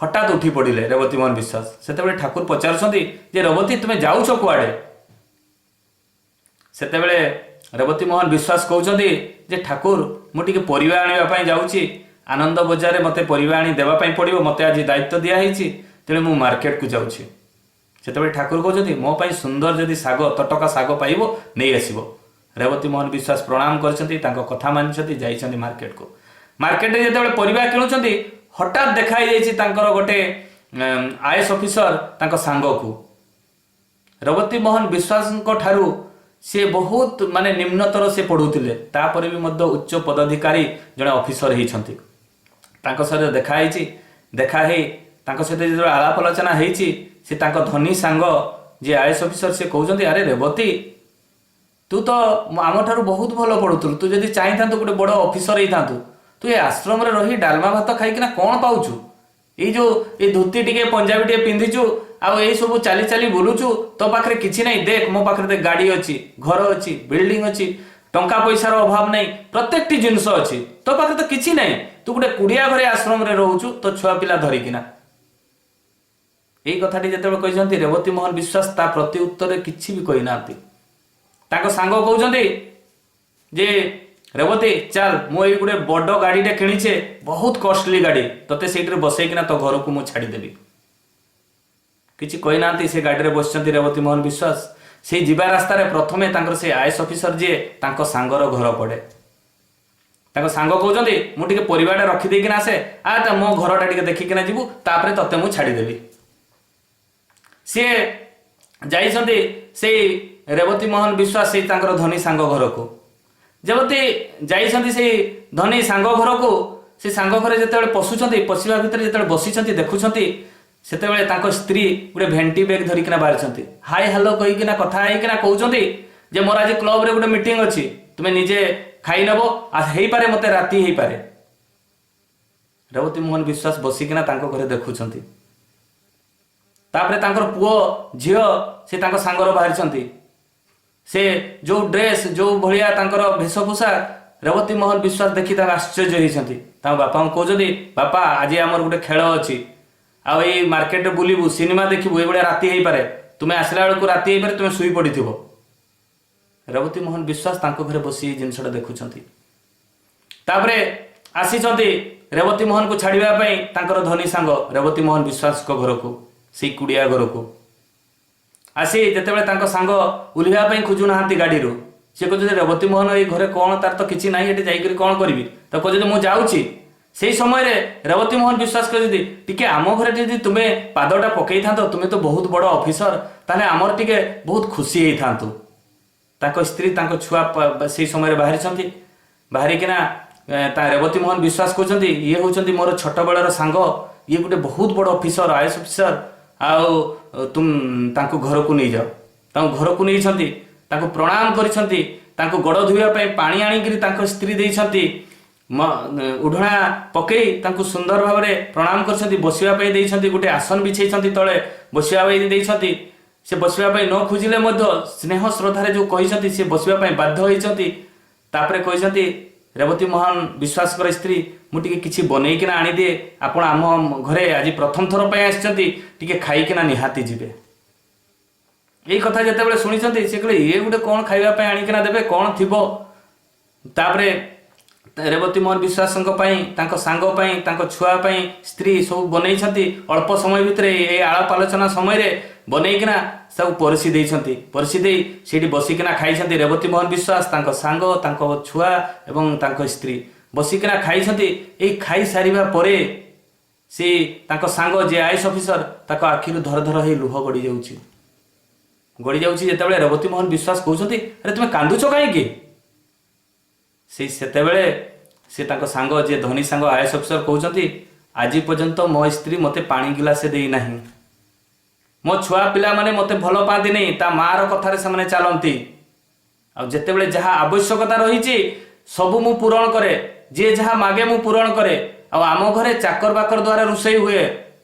हठात उठी पड़े रेवती मोहन विश्वास। से ठाकुर पचारुंट जे रेवती तुम्हें जाऊच कुआडे। सेतेबेले रेवती मोहन विश्वास कहते जे ठाकुर मुझे परिवा आने जाऊँगी, आनंद बजार मते परिवा आनी देवाई पड़ो, मते आज दायित्व दिखाई तेणु मु मार्केट को जाऊँगी। से ठाकुर कहते मो पाई सुंदर जदि साग तटका साग पाइब नहीं आसब। रेवती मोहन विश्वास प्रणाम करछंती, तांको कथा मानिछंती, जाइछंती मार्केट को। मार्केट रे जेतेबेले परिवा किणुछंती हठात देखाई जाइछि तांकर गोटे आईएएस ऑफिसर तांको सांग को। रेवती मोहन विश्वास ठारू से बहुत माने निम्नतर से पढ़ुथिले, तापर भी मध्य उच्च पदाधिकारी जड़े ऑफिसर होइछंती। तांको सहित देखाई देखा हे तांको सहित जो आलाप आलोचना होइछि से तांको धनी सांग जे आईएएस ऑफिसर से कहउछंती अरे रेवती तू तो आम ठारू बहुत भल पढ़ुथुलु, तू जदि चाहि थांतु गोटे बड़ ऑफिसर हेई थांतु, तू ए आश्रम रे रही डालमा भात खाइकिना कौन पाउछु? ये जो ये धोती टिके पंजाबी टिके पिंधिचु आ ये सब चाली चाली बुलुचु, तो पाखरे किछि नहीं। देख मो पाखरे देख गाड़ी अच्छी, घर अच्छी, बिल्डिंग अच्छी, टंका पैसार अभाव नहीं, प्रत्येक जिनस अच्छी, तो पाखरे तो किछि नहीं। तू गोटे कुड़िया घरे आश्रम रे रहउचु तो छुआ पिला धरिकिना। यही कथाटी जेतेबेले कहिसंती रेवती मोहन विश्वास ता प्रति उत्तर किछि भी कहि नांती। ताको सांग कहउचंती जे रेवती चल मुझे गोटे बड़ गाड़ीटे किणीचे, बहुत कॉस्टली गाड़ी, तोते से बसैकिना तो घर को मुझे छाड़देवी। किसी कही ना से गाड़ी में बस रेवती मोहन विश्वास। से जीवा रास्ता प्रथमे से आईएएस ऑफिसर जी तांको सांगर घर पड़े। तांको सांग कहते मुझे परिवार रखिदेकिना आसे आ मो घरटा टे देखिकिना जीवु, तापरे तते मु छाड़देवी। सी जाइछंती से रेवती मोहन विश्वास से तांकर धनी सांग घर को। जबती जाइछंती से धनी सांग घर को, से सांग घर जेतेबेले पशुचंती पशिबा भितर जेतेबेले बसिचंती देखुचंती सेतेबेले तांको स्त्री गोटे भेंटी बैग धरिकिना बाहरिचंती। हाय हेलो कहिकिना कथा हेकिना कहउचंती जे मोर आज क्लब रे गोटे मीटिंग अछि, तुमे निजे खाई नबो आ हेई पारे मते राती हेई पारे। रेवती मोहन विश्वास बसिकिना तांको घरे देखुचंती। तापरे तांकर पुओ झियो से तांको सांगर बाहरिचंती। से जो ड्रेस जो भलिया तांकर वेशभूषा रेवती मोहन विश्वास देखि तांको आश्चर्य होइछंती। तांको बापा को कहउचंती बापा आज हमर गोटे खेल अछि, आ ये मार्केट रे बुलिबु, सिनेमा देखिबु, ए बडे राती हेई पारे, तुमे आसला बेलको राती हेई पारे, तुमे सुई पड़िथिबो। रेवती मोहन विश्वास तांको घरे बसी जिनसटा देखुचंती। तापरे आसीचंती रेवती मोहन को छाड़िबा पई तांकर धनी सांग रेवती मोहन विश्वास को घर को, से कुड़िया घर को आसी जेतेबेले तांको सांग उलिहा पई खुजु नाहांती गाड़ी रो, ସେ କହୁଛନ୍ତି ରେବତୀ ମୋହନ ଏଇ ଘରେ କ'ଣ ତାର ତ କିଛି ନାହିଁ, ଏଠି ଯାଇକରି କ'ଣ କରିବି, ତ କହୁଛନ୍ତି ମୁଁ ଯାଉଛି। ସେଇ ସମୟରେ ରେବତୀ ମୋହନ ବିଶ୍ୱାସ କରିଛନ୍ତି ଟିକେ ଆମ ଘରେ ଯଦି ତୁମେ ପାଦଟା ପକେଇଥାନ୍ତ, ତୁମେ ତ ବହୁତ ବଡ଼ ଅଫିସର, ତାହେଲେ ଆମର ଟିକେ ବହୁତ ଖୁସି ହେଇଥାନ୍ତୁ। ତାଙ୍କ ସ୍ତ୍ରୀ ତାଙ୍କ ଛୁଆ ସେଇ ସମୟରେ ବାହାରିଛନ୍ତି। ବାହାରିକିନା ରେବତୀ ମୋହନ ବିଶ୍ୱାସ କରୁଛନ୍ତି ଇଏ ହେଉଛନ୍ତି ମୋର ଛୋଟବେଳର ସାଙ୍ଗ, ଇଏ ଗୋଟେ ବହୁତ ବଡ଼ ଅଫିସର, ଆଇଏଏସ୍ ଅଫିସର, ଆଉ ତାଙ୍କୁ ଘରକୁ ନେଇଯାଅ। ତାଙ୍କୁ ଘରକୁ ନେଇଛନ୍ତି, ତାଙ୍କୁ ପ୍ରଣାମ କରିଛନ୍ତି, ତାଙ୍କୁ ଗୋଡ଼ ଧୋଇବା ପାଇଁ ପାଣି ଆଣିକିରି ତାଙ୍କ ସ୍ତ୍ରୀ ଦେଇଛନ୍ତି, ଉଢ଼ଣା ପକେଇ ତାଙ୍କୁ ସୁନ୍ଦର ଭାବରେ ପ୍ରଣାମ କରିଛନ୍ତି, ବସିବା ପାଇଁ ଦେଇଛନ୍ତି, ଗୋଟେ ଆସନ ବିଛେଇଛନ୍ତି, ତଳେ ବସିବା ପାଇଁ ଦେଇଛନ୍ତି। ସେ ବସିବା ପାଇଁ ନ ଖୋଜିଲେ ମଧ୍ୟ ସ୍ନେହ ଶ୍ରଦ୍ଧାରେ ଯେଉଁ କହିଛନ୍ତି ସେ ବସିବା ପାଇଁ ବାଧ୍ୟ ହୋଇଛନ୍ତି। ତାପରେ କହିଛନ୍ତି ରେବତୀ ମୋହନ ବିଶ୍ୱାସଙ୍କର ସ୍ତ୍ରୀ ମୁଁ ଟିକେ କିଛି ବନେଇକିନା ଆଣିଦିଏ, ଆପଣ ଆମ ଘରେ ଆଜି ପ୍ରଥମ ଥର ପାଇଁ ଆସିଛନ୍ତି, ଟିକେ ଖାଇକିନା ନିହାତି ଯିବେ। ଏଇ କଥା ଯେତେବେଳେ ଶୁଣିଛନ୍ତି ସେ କହିଲେ ଇଏ ଗୋଟେ କ'ଣ ଖାଇବା ପାଇଁ ଆଣିକିନା ଦେବେ, କ'ଣ ଥିବ। ତାପରେ ରେବତୀ ମୋହନ ବିଶ୍ୱାସଙ୍କ ପାଇଁ, ତାଙ୍କ ସାଙ୍ଗ ପାଇଁ, ତାଙ୍କ ଛୁଆ ପାଇଁ ସ୍ତ୍ରୀ ସବୁ ବନେଇଛନ୍ତି। ଅଳ୍ପ ସମୟ ଭିତରେ ଏଇ ଆଳାପ ଆଲୋଚନା ସମୟରେ ବନେଇକିନା ସବୁ ପରିସି ଦେଇଛନ୍ତି। ପରିସି ଦେଇ ସେଇଠି ବସିକିନା ଖାଇଛନ୍ତି। ରେବତୀ ମୋହନ ବିଶ୍ୱାସ, ତାଙ୍କ ସାଙ୍ଗ, ତାଙ୍କ ଛୁଆ ଏବଂ ତାଙ୍କ ସ୍ତ୍ରୀ ବସିକିନା ଖାଇଛନ୍ତି। ଏଇ ଖାଇସାରିବା ପରେ ସେ ତାଙ୍କ ସାଙ୍ଗ ଯିଏ ଆଇଏଏସ୍ ଅଫିସର, ତାଙ୍କ ଆଖିରୁ ଧର ଧର ହେଇ ଲୁହ ଗଡ଼ି ଯାଉଛି। ଯେତେବେଳେ ରେବତୀ ମୋହନ ବିଶ୍ୱାସ କହୁଛନ୍ତି ଆରେ ତୁମେ କାନ୍ଦୁଛ କାହିଁକି? ସେତେବେଳେ ସେ ତାଙ୍କ ସାଙ୍ଗ ଯିଏ ଧନୀ ସାଙ୍ଗ ଆଇଏଏସ୍ ଅଫିସର କହୁଛନ୍ତି ଆଜି ପର୍ଯ୍ୟନ୍ତ ମୋ ସ୍ତ୍ରୀ ମୋତେ ପାଣି ଗିଲାସେ ଦେଇନାହିଁ, ମୋ ଛୁଆ ପିଲାମାନେ ମୋତେ ଭଲ ପାଆନ୍ତିନି, ତା ମାଆର କଥାରେ ସେମାନେ ଚାଲନ୍ତି, ଆଉ ଯେତେବେଳେ ଯାହା ଆବଶ୍ୟକତା ରହିଛି ସବୁ ମୁଁ ପୂରଣ କରେ, ଯିଏ ଯାହା ମାଗେ ମୁଁ ପୂରଣ କରେ, ଆଉ ଆମ ଘରେ ଚାକର ବାକର ଦ୍ୱାରା ରୋଷେଇ ହୁଏ,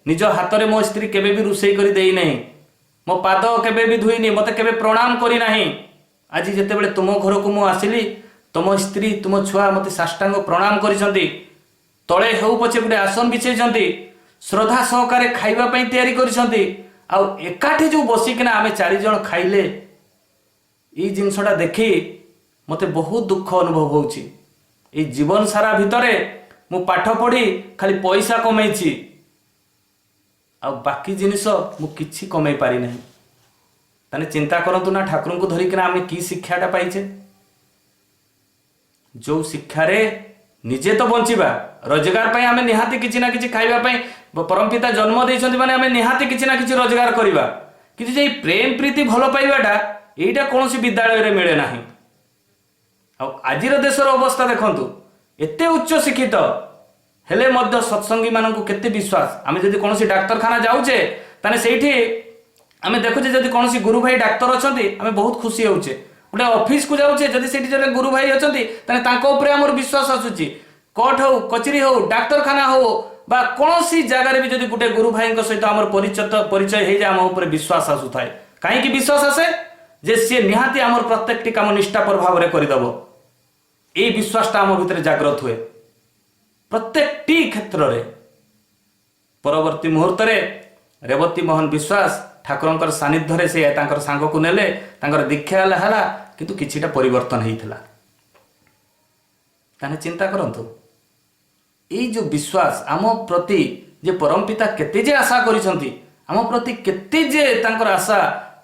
ନିଜ ହାତରେ ମୋ ସ୍ତ୍ରୀ କେବେ ବି ରୋଷେଇ କରି ଦେଇନାହିଁ, ମୋ ପାଦ କେବେ ବି ଧୋଇନି, ମୋତେ କେବେ ପ୍ରଣାମ କରିନାହିଁ। ଆଜି ଯେତେବେଳେ ତୁମ ଘରକୁ ମୁଁ ଆସିଲି ତୁମ ସ୍ତ୍ରୀ ତୁମ ଛୁଆ ମୋତେ ସାଷ୍ଟାଙ୍ଗ ପ୍ରଣାମ କରିଛନ୍ତି, ତଳେ ହେଉ ପଛେ ଗୋଟେ ଆସନ ବିଛେଇଛନ୍ତି, ଶ୍ରଦ୍ଧା ସହକାରେ ଖାଇବା ପାଇଁ ତିଆରି କରିଛନ୍ତି, ଆଉ ଏକାଠି ଯେଉଁ ବସିକିନା ଆମେ 4 ଜଣ ଖାଇଲେ, ଏଇ ଜିନିଷଟା ଦେଖି ମୋତେ ବହୁତ ଦୁଃଖ ଅନୁଭବ ହେଉଛି। ଏଇ ଜୀବନ ସାରା ଭିତରେ ମୁଁ ପାଠ ପଢ଼ି ଖାଲି ପଇସା କମେଇଛି, ଆଉ ବାକି ଜିନିଷ ମୁଁ କିଛି କମେଇ ପାରିନାହିଁ। ତାହେଲେ ଚିନ୍ତା କରନ୍ତୁ ନା ଠାକୁରଙ୍କୁ ଧରିକିନା ଆମେ କି ଶିକ୍ଷାଟା ପାଇଛେ। ଯେଉଁ ଶିକ୍ଷାରେ ନିଜେ ତ ବଞ୍ଚିବା, ରୋଜଗାର ପାଇଁ ଆମେ ନିହାତି କିଛି ନା କିଛି ଖାଇବା ପାଇଁ ପରମପିତା ଜନ୍ମ ଦେଇଛନ୍ତି ମାନେ ଆମେ ନିହାତି କିଛି ନା କିଛି ରୋଜଗାର କରିବା, କିନ୍ତୁ ଯେ ପ୍ରେମ ପ୍ରୀତି ଭଲ ପାଇବାଟା ଏଇଟା କୌଣସି ବିଦ୍ୟାଳୟରେ ମିଳେ ନାହିଁ। ଆଉ ଆଜିର ଦେଶର ଅବସ୍ଥା ଦେଖନ୍ତୁ, ଏତେ ଉଚ୍ଚ ଶିକ୍ଷିତ ହେଲେ ମଧ୍ୟ ସତ୍ସଙ୍ଗୀମାନଙ୍କୁ କେତେ ବିଶ୍ୱାସ। ଆମେ ଯଦି କୌଣସି ଡାକ୍ତରଖାନା ଯାଉଛେ ତାହେଲେ ସେଇଠି ଆମେ ଦେଖୁଛେ ଯଦି କୌଣସି ଗୁରୁ ଭାଇ ଡାକ୍ତର ଅଛନ୍ତି ଆମେ ବହୁତ ଖୁସି ହେଉଛେ। ଗୋଟେ ଅଫିସକୁ ଯାଉଛେ ଯଦି ସେଇଠି ଜଣେ ଗୁରୁ ଭାଇ ଅଛନ୍ତି ତାହେଲେ ତାଙ୍କ ଉପରେ ଆମର ବିଶ୍ୱାସ ଆସୁଛି। କୋର୍ଟ ହଉ, କଚେରୀ ହଉ, ଡାକ୍ତରଖାନା ହଉ ବା କୌଣସି ଜାଗାରେ ବି ଯଦି ଗୋଟେ ଗୁରୁ ଭାଇଙ୍କ ସହିତ ଆମର ପରିଚୟ ହେଇଯାଏ ଆମ ଉପରେ ବିଶ୍ୱାସ ଆସୁଥାଏ। କାହିଁକି ବିଶ୍ୱାସ ଆସେ? ଯେ ସିଏ ନିହାତି ଆମର ପ୍ରତ୍ୟେକଟି କାମ ନିଷ୍ଠାପର ଭାବରେ କରିଦେବ। এই বিশ্বাসটা ଆମ ଭିତରେ ଜାଗ୍ରତ ହୁଏ ପ୍ରତ୍ୟେକଟି କ୍ଷେତ୍ରରେ। ପରବର୍ତ୍ତୀ ମୁହୂର୍ତ୍ତରେ ରେବତୀ ମୋହନ ବିଶ୍ୱାସ ଠାକୁରଙ୍କର ସାନ୍ନିଧ୍ୟରେ ସେ ତାଙ୍କର ସାଙ୍ଗକୁ ନେଲେ, ତାଙ୍କର ଦୀକ୍ଷା ହେଲା, କିନ୍ତୁ କିଛିଟା ପରିବର୍ତ୍ତନ ହେଇଥିଲା। ତାହେଲେ ଚିନ୍ତା କରନ୍ତୁ, ଏଇ ଯେଉଁ ବିଶ୍ୱାସ ଆମ ପ୍ରତି ଯେ ପରମପିତା କେତେ ଯେ ଆଶା କରିଛନ୍ତି, ଆମ ପ୍ରତି କେତେ ଯେ ତାଙ୍କର ଆଶା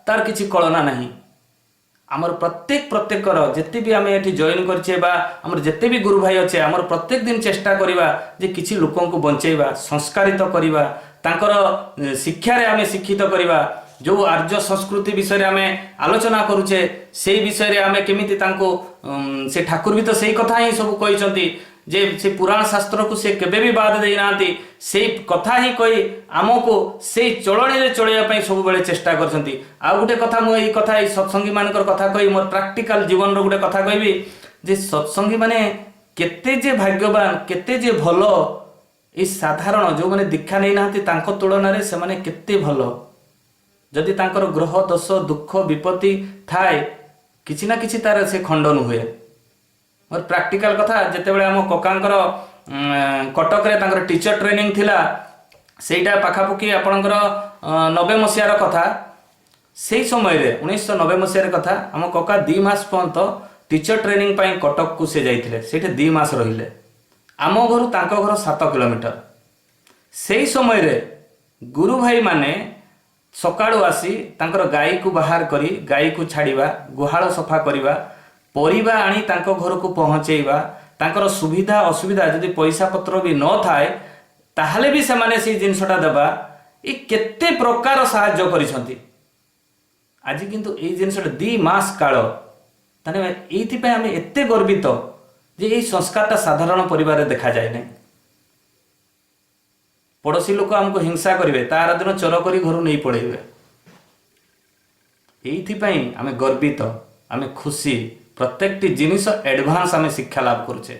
ତାର କିଛି କଳନା ନାହିଁ। ଆମର ପ୍ରତ୍ୟେକର ଯେତେ ବି ଆମେ ଏଠି ଜଏନ୍ କରିଛେ ବା ଆମର ଯେତେ ବି ଗୁରୁ ଭାଇ ଅଛେ, ଆମର ପ୍ରତ୍ୟେକ ଦିନ ଚେଷ୍ଟା କରିବା ଯେ କିଛି ଲୋକଙ୍କୁ ବଞ୍ଚେଇବା, ସଂସ୍କାରିତ କରିବା, ତାଙ୍କର ଶିକ୍ଷାରେ ଆମେ ଶିକ୍ଷିତ କରିବା। ଯେଉଁ ଆର୍ଯ୍ୟ ସଂସ୍କୃତି ବିଷୟରେ ଆମେ ଆଲୋଚନା କରୁଛେ ସେଇ ବିଷୟରେ ଆମେ କେମିତି ତାଙ୍କୁ ସେ ଠାକୁର ବି ତ ସେଇ କଥା ହିଁ ସବୁ କହିଛନ୍ତି ଯେ ସେ ପୁରାଣ ଶାସ୍ତ୍ରକୁ ସେ କେବେ ବି ବାଦ ଦେଇନାହାନ୍ତି। ସେଇ କଥା ହିଁ କହି ଆମକୁ ସେଇ ଚଳଣିରେ ଚଳେଇବା ପାଇଁ ସବୁବେଳେ ଚେଷ୍ଟା କରିଛନ୍ତି। ଆଉ ଗୋଟେ କଥା ମୁଁ ଏଇ କଥା ଏଇ ସତ୍ସଙ୍ଗୀ ମାନଙ୍କର କଥା କହି ମୋର ପ୍ରାକ୍ଟିକାଲ ଜୀବନର ଗୋଟେ କଥା କହିବି ଯେ ସତ୍ସଙ୍ଗୀ ମାନେ କେତେ ଯେ ଭାଗ୍ୟବାନ, କେତେ ଯେ ଭଲ। ଏଇ ସାଧାରଣ ଯେଉଁମାନେ ଦୀକ୍ଷା ନେଇନାହାନ୍ତି ତାଙ୍କ ତୁଳନାରେ ସେମାନେ କେତେ ଭଲ। ଯଦି ତାଙ୍କର ଗ୍ରହ ଦୋଷ ଦୁଃଖ ବିପତ୍ତି ଥାଏ କିଛି ନା କିଛି ତାର ସେ ଖଣ୍ଡନ ହୁଏ। ମୋର ପ୍ରାକ୍ଟିକାଲ କଥା, ଯେତେବେଳେ ଆମ କକାଙ୍କର କଟକରେ ତାଙ୍କର ଟିଚର ଟ୍ରେନିଂ ଥିଲା, ସେଇଟା ପାଖାପାଖି ଆପଣଙ୍କର 90 ମସିହାର କଥା। ସେଇ ସମୟରେ 1990 ମସିହାର କଥା, ଆମ କକା 2 ମାସ ପର୍ଯ୍ୟନ୍ତ ଟିଚର ଟ୍ରେନିଂ ପାଇଁ କଟକକୁ ସେ ଯାଇଥିଲେ। ସେଇଠି 2 ମାସ ରହିଲେ। ଆମ ଘରୁ ତାଙ୍କ ଘର 7 କିଲୋମିଟର। ସେଇ ସମୟରେ ଗୁରୁ ଭାଇମାନେ ସକାଳୁ ଆସି ତାଙ୍କର ଗାଈକୁ ବାହାର କରି ଗାଈକୁ ଛାଡ଼ିବା, ଗୁହାଳ ସଫା କରିବା, ପରିବା ଆଣି ତାଙ୍କ ଘରକୁ ପହଞ୍ଚେଇବା, ତାଙ୍କର ସୁବିଧା ଅସୁବିଧା ଯଦି ପଇସା ପତ୍ର ବି ନଥାଏ ତାହେଲେ ବି ସେମାନେ ସେଇ ଜିନିଷଟା ଦେବା, ଏ କେତେ ପ୍ରକାର ସାହାଯ୍ୟ କରିଛନ୍ତି। ଆଜି କିନ୍ତୁ ଏଇ ଜିନିଷଟା 2 ମାସ କାଳ, ତାହେଲେ ଏଇଥିପାଇଁ ଆମେ ଏତେ ଗର୍ବିତ ଯେ ଏଇ ସଂସ୍କାରଟା ସାଧାରଣ ପରିବାରରେ ଦେଖାଯାଏ ନାହିଁ। ପଡ଼ୋଶୀ ଲୋକ ଆମକୁ ହିଂସା କରିବେ, ତା ଆର ଦିନ ଚୋର କରି ଘରୁ ନେଇ ପଳେଇବେ। ଏଇଥିପାଇଁ ଆମେ ଗର୍ବିତ, ଆମେ ଖୁସି। ପ୍ରତ୍ୟେକଟି ଜିନିଷ ଆଡଭାନ୍ସ ଆମେ ଶିକ୍ଷା ଲାଭ କରୁଛେ।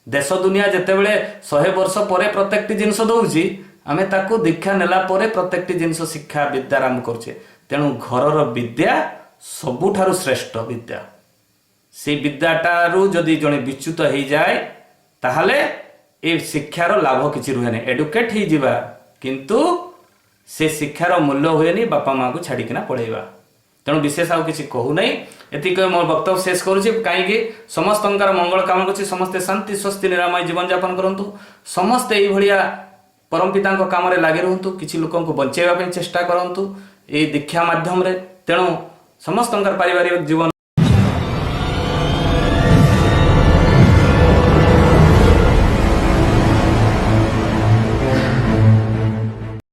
ଦେଶ ଦୁନିଆ ଯେତେବେଳେ 100 ବର୍ଷ ପରେ ପ୍ରତ୍ୟେକଟି ଜିନିଷ ଦଉଛି, ଆମେ ତାକୁ ଦୀକ୍ଷା ନେଲା ପରେ ପ୍ରତ୍ୟେକଟି ଜିନିଷ ଶିକ୍ଷା ବିଦ୍ୟା ଆରମ୍ଭ କରୁଛେ। ତେଣୁ ଘରର ବିଦ୍ୟା ସବୁଠାରୁ ଶ୍ରେଷ୍ଠ ବିଦ୍ୟା। ସେଇ ବିଦ୍ୟାଟାରୁ ଯଦି ଜଣେ ବିଚ୍ୟୁତ ହେଇଯାଏ ତାହେଲେ ଏ ଶିକ୍ଷାର ଲାଭ କିଛି ରୁହେନି। ଏଡୁକେଟ୍ ହେଇଯିବା କିନ୍ତୁ ସେ ଶିକ୍ଷାର ମୂଲ୍ୟ ହୁଏନି, ବାପା ମାଆକୁ ଛାଡ଼ିକିନା ପଳେଇବା। ତେଣୁ ବିଶେଷ ଆଉ କିଛି କହୁନାହିଁ, ଏତିକି ମୋ ବକ୍ତବ୍ୟ ଶେଷ କରୁଛି। କାହିଁକି ସମସ୍ତଙ୍କର ମଙ୍ଗଳ କାମନା କରୁଛି, ସମସ୍ତେ ଶାନ୍ତି ସ୍ୱସ୍ତି ନିରାମୟ ଜୀବନଯାପନ କରନ୍ତୁ, ସମସ୍ତେ ଏଇଭଳିଆ ପରମ ପିତାଙ୍କ କାମରେ ଲାଗି ରୁହନ୍ତୁ, କିଛି ଲୋକଙ୍କୁ ବଞ୍ଚାଇବା ପାଇଁ ଚେଷ୍ଟା କରନ୍ତୁ ଏଇ ଦୀକ୍ଷା ମାଧ୍ୟମରେ। ତେଣୁ ସମସ୍ତଙ୍କର ପାରିବାରିକ ଜୀବନ